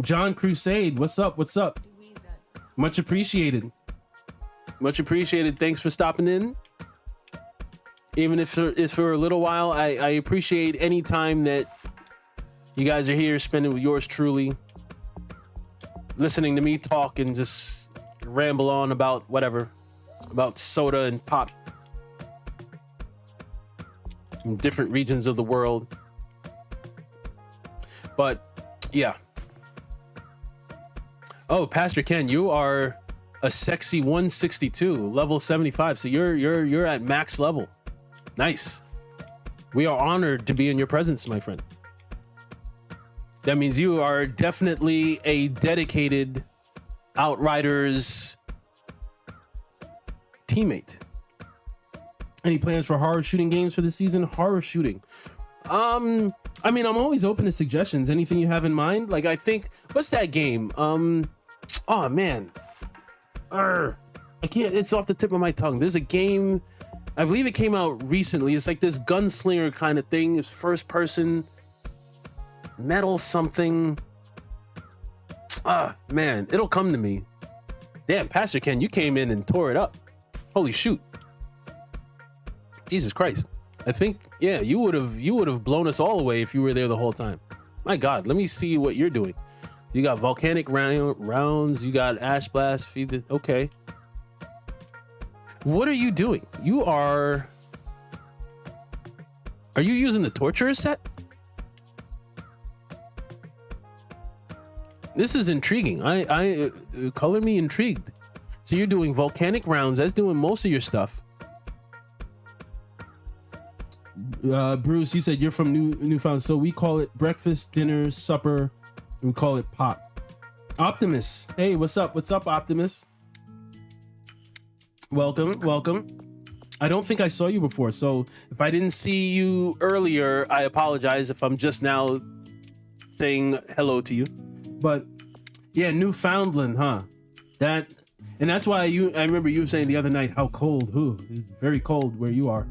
John Crusade, what's up? What's up? Much appreciated. Much appreciated. Thanks for stopping in. Even if it's for a little while, I appreciate any time that you guys are here spending with yours truly, listening to me talk and just ramble on about whatever, about soda and pop in different regions of the world. But yeah. Oh, Pastor Ken, you are a sexy 162, level 75. So you're at max level. Nice. We are honored to be in your presence, my friend. That means you are definitely a dedicated Outriders teammate. Any plans for horror shooting games for the season? Horror shooting. I mean, I'm always open to suggestions. Anything you have in mind? Like, I think, what's that game? Oh man. I can't, it's off the tip of my tongue. There's a game, I believe it came out recently. It's like this gunslinger kind of thing. It's first person. Metal something. Man, it'll come to me. Damn, Pastor Ken, you came in and tore it up. Holy shoot. Jesus Christ. I think, yeah, you would have blown us all away if you were there the whole time. My God, let me see what you're doing. You got volcanic rounds, you got ash blast, feed the, okay. What are you doing? Are you using the torturer set? This is intriguing. I color me intrigued. So you're doing volcanic rounds. That's doing most of your stuff. Bruce, you said you're from Newfoundland. So we call it breakfast, dinner, supper. And we call it pop. Optimus. Hey, what's up? What's up, Optimus? Welcome, welcome. I don't think I saw you before. So if I didn't see you earlier, I apologize if I'm just now saying hello to you. But yeah, Newfoundland, huh? That's why I remember you saying the other night how cold. It's very cold where you are.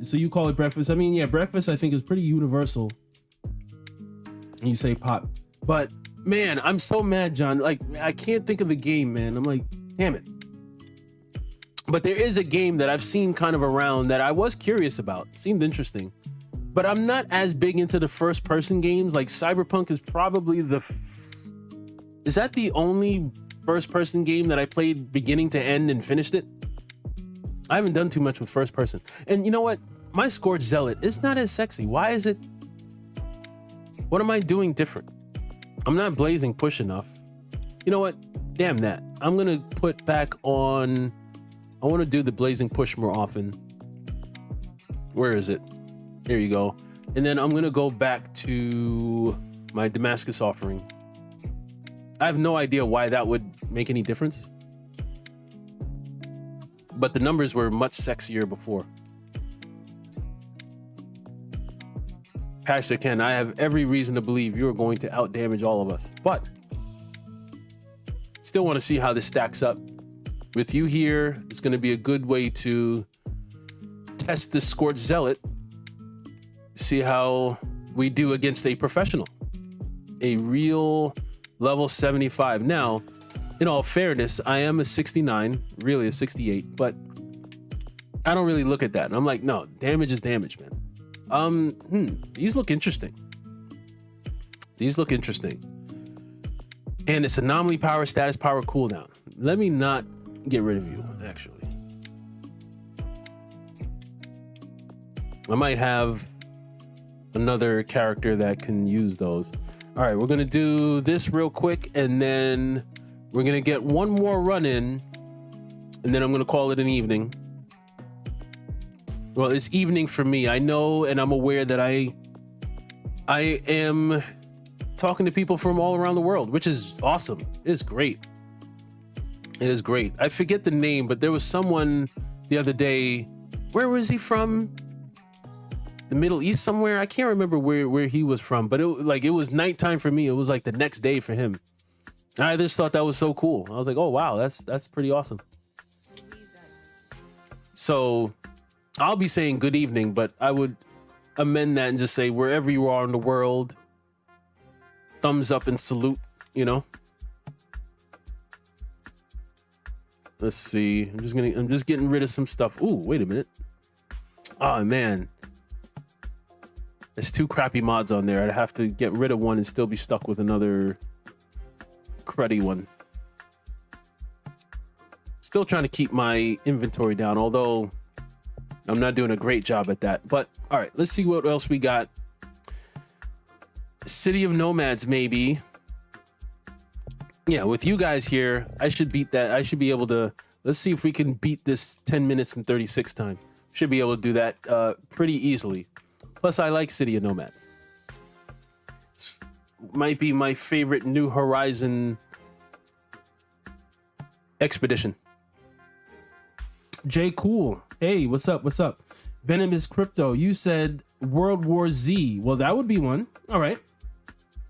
So you call it breakfast. I mean, yeah, breakfast I think is pretty universal. And you say pop. But man, I'm so mad, John. Like, I can't think of the game, man. I'm like, damn it. But there is a game that I've seen kind of around that I was curious about. It seemed interesting. But I'm not as big into the first person games. Like Cyberpunk is probably is that the only first person game that I played beginning to end and finished it? I haven't done too much with first person. And you know what? My Scorched Zealot is not as sexy. Why is it? What am I doing different? I'm not blazing push enough. You know what? Damn that. I'm gonna put back on. I want to do the blazing push more often. Where is it? Here you go. And then I'm gonna go back to my Damascus offering. I have no idea why that would make any difference, but the numbers were much sexier before. Pastor Ken, I have every reason to believe you are going to outdamage all of us, but still want to see how this stacks up. With you here, it's going to be a good way to test the Scorched Zealot, see how we do against a professional, a real level 75. Now, in all fairness, I am a 69, really a 68, but I don't really look at that. And I'm like, no, damage is damage, man. These look interesting. These look interesting. And it's anomaly power, status power, cooldown. Let me not get rid of you, actually. I might have another character that can use those. All right, we're gonna do this real quick, and then we're gonna get one more run in, and then I'm gonna call it an evening. Well, it's evening for me. I know, and I'm aware that I am talking to people from all around the world, which is awesome. It's great. It is great. I forget the name, but there was someone the other day. Where was he from? The Middle East somewhere. I can't remember where he was from, but it was nighttime for me. It was like the next day for him. I just thought that was so cool. I was like, oh wow, that's pretty awesome. So I'll be saying good evening, but I would amend that and just say wherever you are in the world, thumbs up and salute, you know. Let's see. I'm just getting rid of some stuff. Ooh, wait a minute. Oh man. There's two crappy mods on there. I'd have to get rid of one and still be stuck with another cruddy one. Still trying to keep my inventory down, although I'm not doing a great job at that. But all right, let's see what else we got. City of Nomads, maybe. Yeah, with you guys here, I should beat that. I should be able to. Let's see if we can beat this 10 minutes and 36 time. Should be able to do that pretty easily. Plus, I like City of Nomads. Might be my favorite New Horizon expedition. Jay Cool. Hey, what's up? What's up? Venomous Crypto. You said World War Z. Well, that would be one. All right.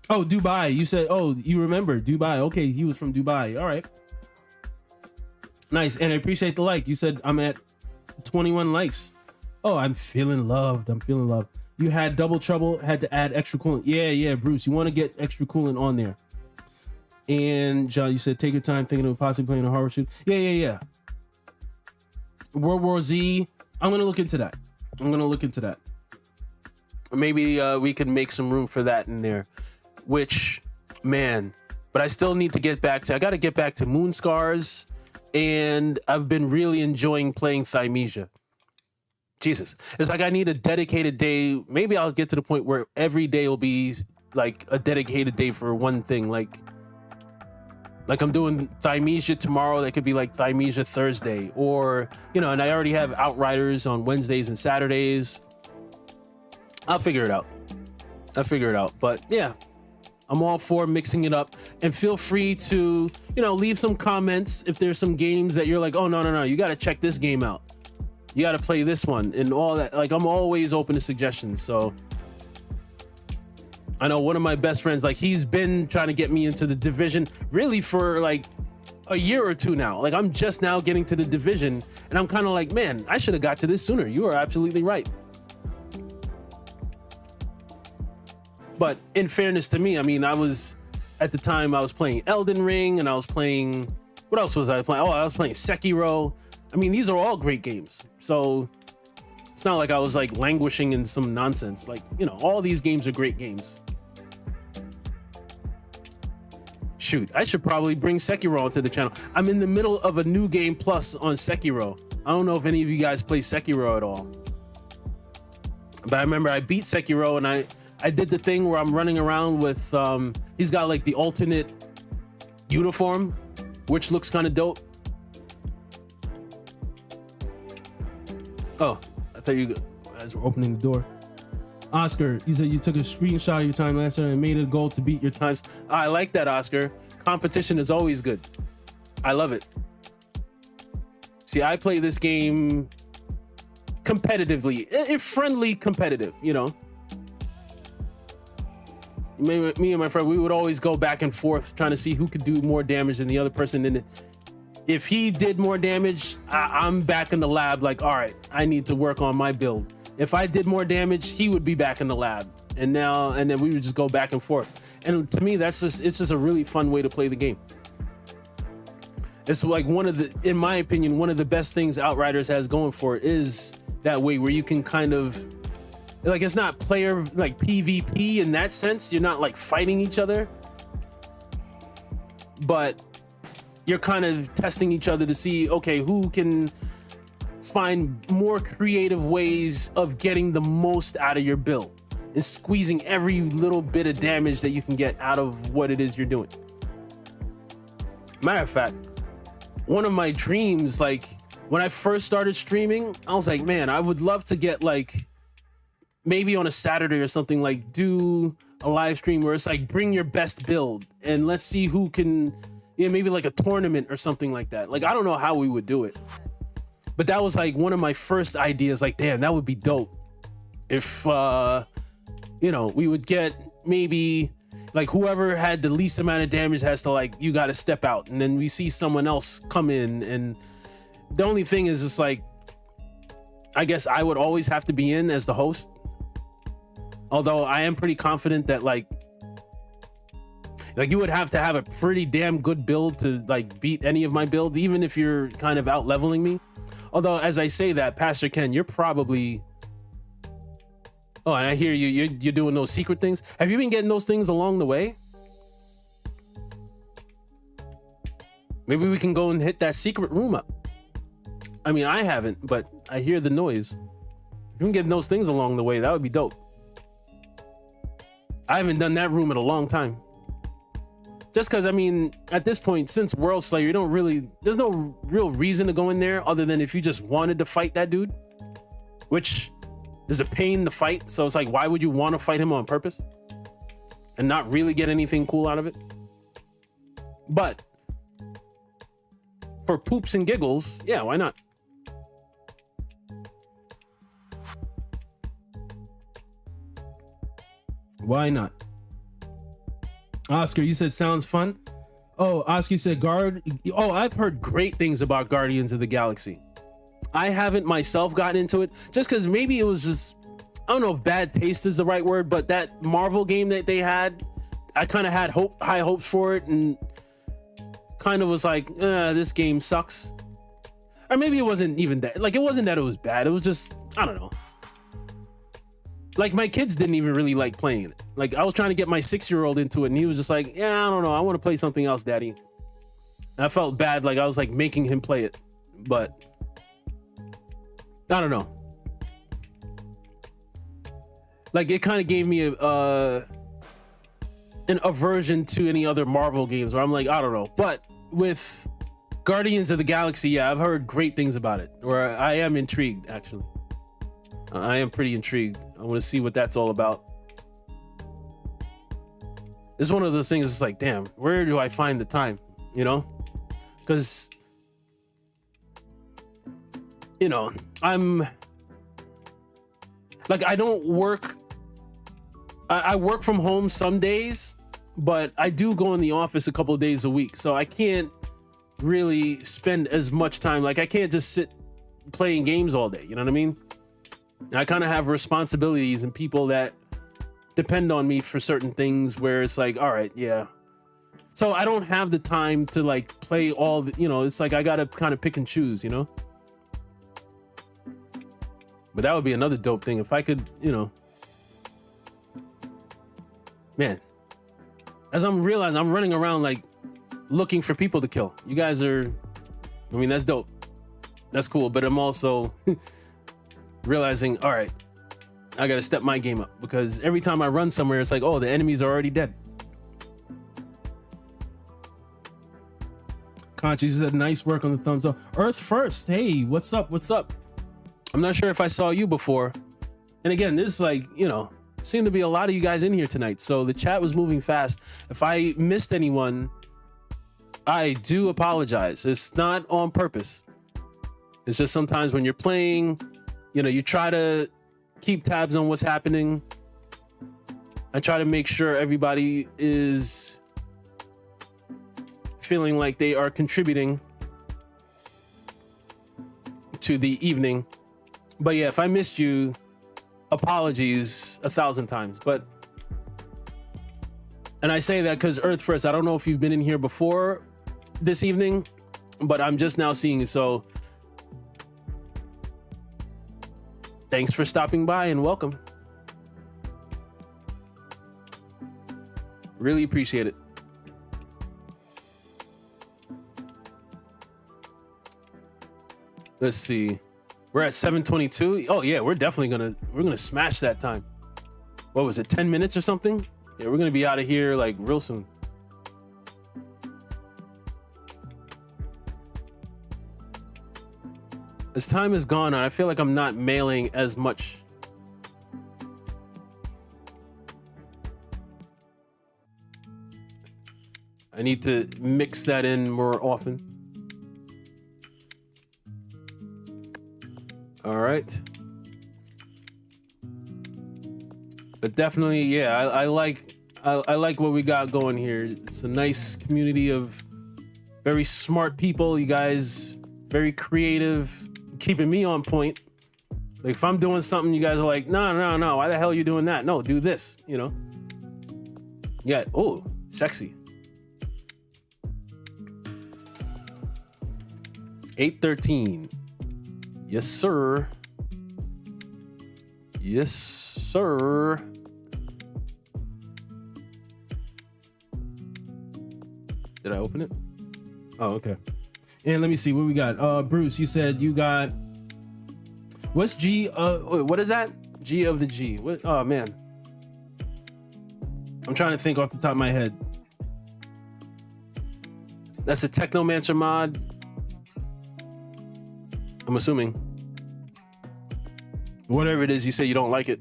Oh, Dubai. You said, oh, you remember Dubai. Okay, he was from Dubai. All right. Nice. And I appreciate the like. You said I'm at 21 likes. Oh, I'm feeling loved. I'm feeling loved. You had double trouble, had to add extra coolant. Yeah, Bruce. You want to get extra coolant on there. And John, you said take your time thinking of possibly playing a horror shoot. Yeah. World War Z. I'm going to look into that. Maybe we can make some room for that in there. Which, man, but I still need to get back to, I got to get back to Moon Scars, and I've been really enjoying playing Thymesia. Jesus, it's like I need a dedicated day. Maybe I'll get to the point where every day will be like a dedicated day for one thing. Like I'm doing Thymesia tomorrow. That could be like Thymesia Thursday, or, you know, and I already have Outriders on Wednesdays and Saturdays. I'll figure it out. But yeah, I'm all for mixing it up, and feel free to, you know, leave some comments if there's some games that you're like, oh, no, you got to check this game out. You got to play this one and all that. Like, I'm always open to suggestions. So I know one of my best friends, like, he's been trying to get me into the Division really for like a year or two now. Like, I'm just now getting to the Division, and I'm kind of like, man, I should have got to this sooner. You are absolutely right. But in fairness to me, I mean, at the time I was playing Elden Ring, and I was playing, what else was I playing? Oh, I was playing Sekiro. I mean, these are all great games. So it's not like I was like languishing in some nonsense. Like, you know, all these games are great games. Shoot, I should probably bring Sekiro onto the channel. I'm in the middle of a new game plus on Sekiro. I don't know if any of you guys play Sekiro at all. But I remember I beat Sekiro, and I did the thing where I'm running around with, he's got like the alternate uniform, which looks kind of dope. Oh, I thought you guys were opening the door. Oscar, you said you took a screenshot of your time last night and made it a goal to beat your times. I like that, Oscar. Competition is always good. I love it. See, I play this game competitively, friendly competitive, you know. Me and my friend, we would always go back and forth trying to see who could do more damage than the other person. And if he did more damage, I'm back in the lab like, all right, I need to work on my build. If I did more damage, he would be back in the lab. And then we would just go back and forth. And to me, it's just a really fun way to play the game. It's like in my opinion, one of the best things Outriders has going for it is that way where you can kind of, like, it's not player like PvP in that sense. You're not like fighting each other, but you're kind of testing each other to see, okay, who can find more creative ways of getting the most out of your build and squeezing every little bit of damage that you can get out of what it is you're doing. Matter of fact, one of my dreams, like when I first started streaming, I was like, man, I would love to get like, maybe on a Saturday or something, like do a live stream where it's like, bring your best build and let's see who can, yeah, maybe like a tournament or something like that. Like, I don't know how we would do it, but that was like one of my first ideas. Like, damn, that would be dope if, you know, we would get maybe like whoever had the least amount of damage has to, like, you got to step out, and then we see someone else come in. And the only thing is, it's like, I guess I would always have to be in as the host. Although I am pretty confident that like you would have to have a pretty damn good build to like beat any of my builds, even if you're kind of out leveling me. Although, as I say that, Pastor Ken, you're probably, oh, and I hear you're doing those secret things. Have you been getting those things along the way? Maybe we can go and hit that secret room up. I mean, I haven't, but I hear the noise. If you can get those things along the way, that would be dope. I haven't done that room in a long time. Just because, I mean, at this point, since Worldslayer, you don't really, there's no real reason to go in there other than if you just wanted to fight that dude, which is a pain to fight. So it's like, why would you want to fight him on purpose and not really get anything cool out of it? But for poops and giggles, yeah, why not? Why not? Oscar, you said sounds fun. Oh, Oscar said I've heard great things about Guardians of the Galaxy. I haven't myself gotten into it just because maybe it was just, I don't know if bad taste is the right word, but that Marvel game that they had, I kind of had high hopes for it and kind of was like, this game sucks. Or maybe it wasn't even that, like, it wasn't that it was bad. It was just, I don't know. Like, my kids didn't even really like playing it. Like, I was trying to get my 6-year-old into it, and he was just like, yeah, I don't know, I want to play something else, Daddy. And I felt bad, like I was like making him play it, but I don't know. Like, it kind of gave me an aversion to any other Marvel games where I'm like, I don't know. But with Guardians of the Galaxy, yeah, I've heard great things about it, or I am intrigued, actually. I am pretty intrigued. I want to see what that's all about. It's one of those things, it's like, damn, where do I find the time, you know? Because, you know, I'm like, I don't work. I work from home some days, but I do go in the office a couple of days a week. So I can't really spend as much time. Like, I can't just sit playing games all day. You know what I mean? I kind of have responsibilities and people that depend on me for certain things where it's like, all right, yeah. So I don't have the time to like play all the, you know, it's like I gotta kind of pick and choose, you know. But that would be another dope thing if I could, you know. Man, as I'm realizing, I'm running around like looking for people to kill. You guys are, I mean, that's dope. That's cool. But I'm also realizing, all right, I got to step my game up, because every time I run somewhere, it's like, oh, the enemies are already dead. Conchi said, nice work on the thumbs up. Earth first. Hey, what's up? What's up? I'm not sure if I saw you before. And again, there's like, you know, seem to be a lot of you guys in here tonight. So the chat was moving fast. If I missed anyone, I do apologize. It's not on purpose. It's just sometimes when you're playing, you know, you try to keep tabs on what's happening. I try to make sure everybody is feeling like they are contributing to the evening. But yeah, if I missed you, apologies 1,000 times. But, and I say that because Earth First, I don't know if you've been in here before this evening, but I'm just now seeing you. So thanks for stopping by and welcome. Really appreciate it. Let's see. We're at 7:22. Oh yeah, we're gonna smash that time. What was it, 10 minutes or something? Yeah, we're gonna be out of here like real soon. As time has gone on, I feel like I'm not mailing as much. I need to mix that in more often. All right. But definitely, yeah, I like what we got going here. It's a nice community of very smart people. You guys, very creative, keeping me on point. Like if I'm doing something, you guys are like, no, why the hell are you doing that? No, do this, you know? Yeah, oh, sexy. 8:13. Yes, sir. Yes, sir. Did I open it? Oh, okay. And let me see what we got. Bruce, you said you got, what's G? What is that? G of the G. What? Oh man, I'm trying to think off the top of my head. That's a Technomancer mod, I'm assuming. Whatever it is, you say you don't like it.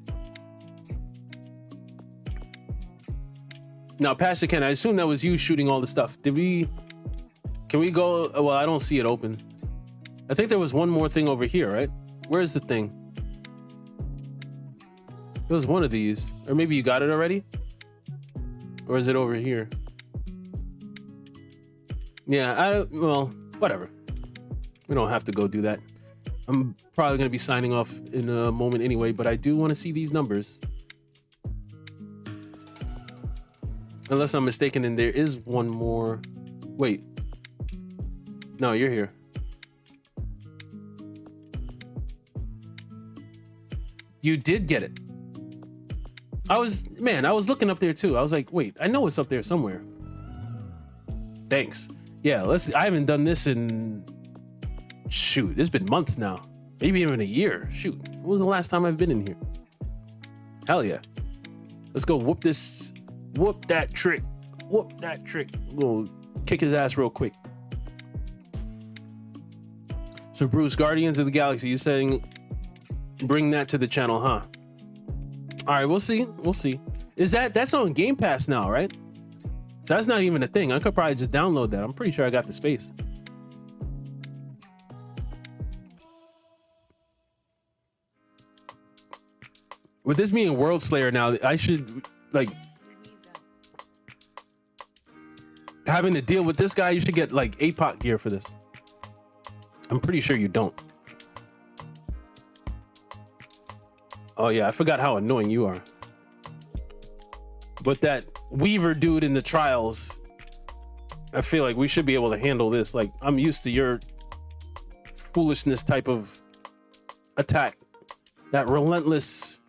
Now, Pastor Ken, I assume that was you shooting all the stuff. Can we go? Well, I don't see it open. I think there was one more thing over here, right? Where's the thing? It was one of these. Or maybe you got it already? Or is it over here? Yeah, well, whatever. We don't have to go do that. I'm probably going to be signing off in a moment anyway, but I do want to see these numbers. Unless I'm mistaken and there is one more. Wait. No, you're here. You did get it. I was looking up there too. I was like, wait, I know it's up there somewhere. Thanks. Yeah, I haven't done this in, shoot, it's been months now. Maybe even a year. Shoot, when was the last time I've been in here? Hell yeah. Let's go whoop that trick. We'll kick his ass real quick. So Bruce, Guardians of the Galaxy, you saying bring that to the channel, huh? All right, we'll see. That's on Game Pass now, right? So that's not even a thing. I could probably just download that. I'm pretty sure I got the space. With this being Worldslayer now, I should, like, having to deal with this guy, you should get like APOC gear for this. I'm pretty sure you don't. Oh yeah, I forgot how annoying you are. But that Weaver dude in the trials, I feel like we should be able to handle this. Like, I'm used to your foolishness type of attack. That relentless.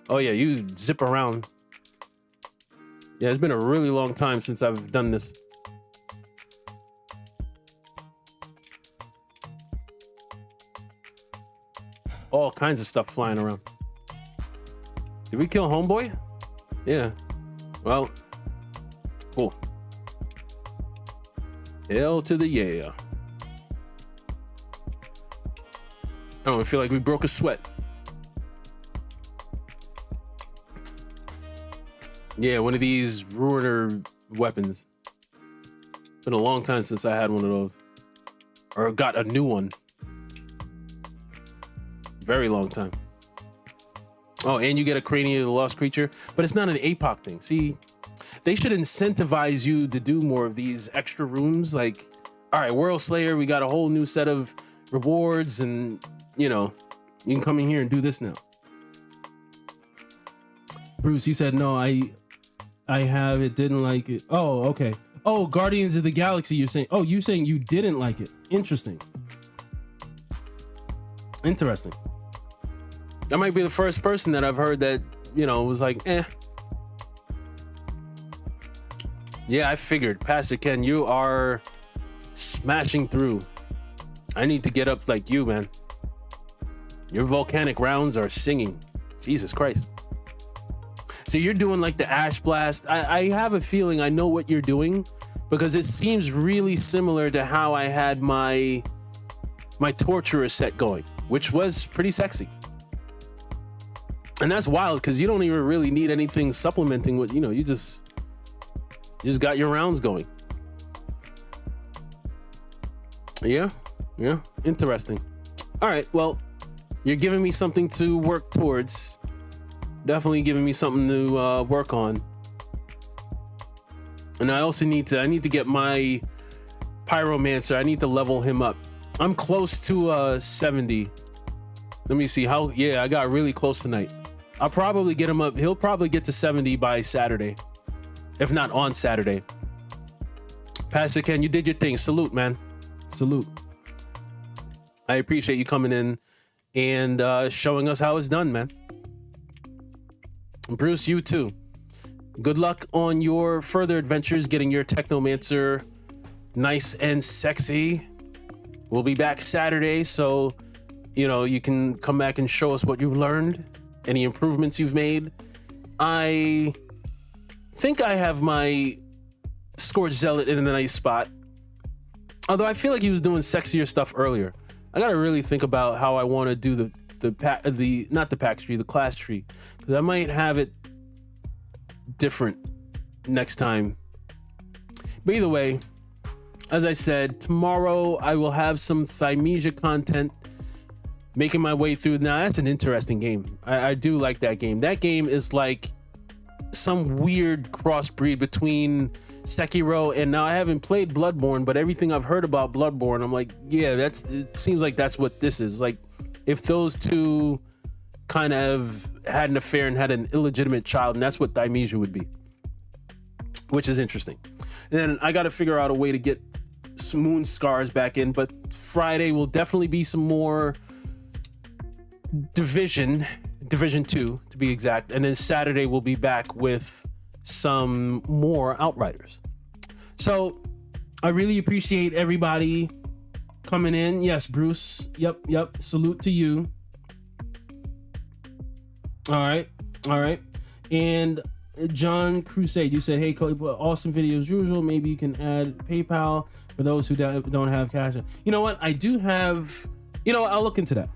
Oh yeah, you zip around. Yeah, it's been a really long time since I've done this. All kinds of stuff flying around. Did we kill Homeboy? Yeah. Well, cool. Hell to the yeah. I don't feel like we broke a sweat. Yeah, one of these ruiner weapons. Been a long time since I had one of those. Or got a new one. Very long time. Oh, and you get a Cranium of the Lost Creature, but it's not an APOC thing. See, they should incentivize you to do more of these extra rooms. Like, all right, Worldslayer, we got a whole new set of rewards, and you know, you can come in here and do this now. Bruce, you said no. I have it. Didn't like it. Oh, okay. Oh, Guardians of the Galaxy. You're saying? Oh, you saying you didn't like it? Interesting. Interesting. That might be the first person that I've heard that, you know, was like, eh. Yeah, I figured. Pastor Ken, you are smashing through. I need to get up like you, man. Your volcanic rounds are singing. Jesus Christ. So you're doing like the Ash Blast. I have a feeling I know what you're doing because it seems really similar to how I had my Torturer set going, which was pretty sexy. And that's wild because you don't even really need anything supplementing what, you know, you just got your rounds going. Yeah. Interesting. All right. Well, you're giving me something to work towards. Definitely giving me something to work on. And I also need to get my Pyromancer. I need to level him up. I'm close to 70. Let me see how. Yeah, I got really close tonight. I'll probably get him up. He'll probably get to 70 by Saturday, if not on Saturday. Pastor Ken, you did your thing. Salute, man. Salute. I appreciate you coming in and showing us how it's done, man. Bruce, you too. Good luck on your further adventures, getting your Technomancer nice and sexy. We'll be back Saturday, so you know you can come back and show us what you've learned, any improvements you've made. I think I have my Scorched Zealot in a nice spot. Although I feel like he was doing sexier stuff earlier. I gotta really think about how I want to do the class tree, because I might have it different next time. But either way, as I said, tomorrow I will have some Thymesia content, making my way through. Now that's an interesting game. I do like that game. That game is like some weird crossbreed between Sekiro and, now I haven't played Bloodborne, but everything I've heard about Bloodborne, I'm like, yeah, it seems like that's what this is. Like, if those two kind of had an affair and had an illegitimate child, and that's what Thymesia would be, which is interesting. And then I got to figure out a way to get some Moon Scars back in, but Friday will definitely be some more Division 2 to be exact, and then Saturday we'll be back with some more Outriders. So I really appreciate everybody coming in. Yes, Bruce. Yep. Salute to you. All right. And John Crusade, you said, hey, awesome videos as usual. Maybe you can add PayPal for those who don't have cash. You know what? I do have, I'll look into that.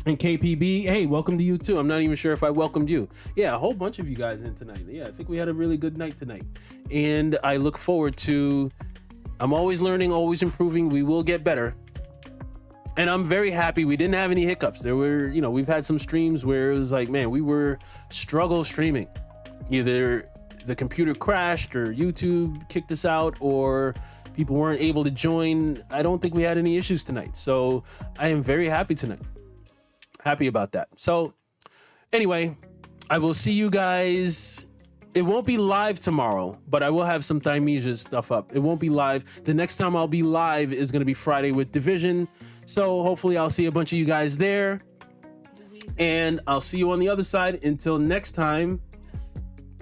And KPB, hey, welcome to you too. I'm not even sure if I welcomed you. Yeah, a whole bunch of you guys in tonight. Yeah, I think we had a really good night tonight. And I look forward to, I'm always learning, always improving. We will get better. And I'm very happy we didn't have any hiccups. There were, we've had some streams where it was like, man, we were struggle streaming. Either the computer crashed or YouTube kicked us out or people weren't able to join. I don't think we had any issues tonight. So I am very happy tonight. Happy about that. So anyway, I will see you guys It won't be live tomorrow, but I will have some Thymesia stuff up. It won't be live. The next time I'll be live is going to be Friday with Division. So hopefully I'll see a bunch of you guys there. And I'll see you on the other side. Until next time,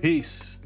peace.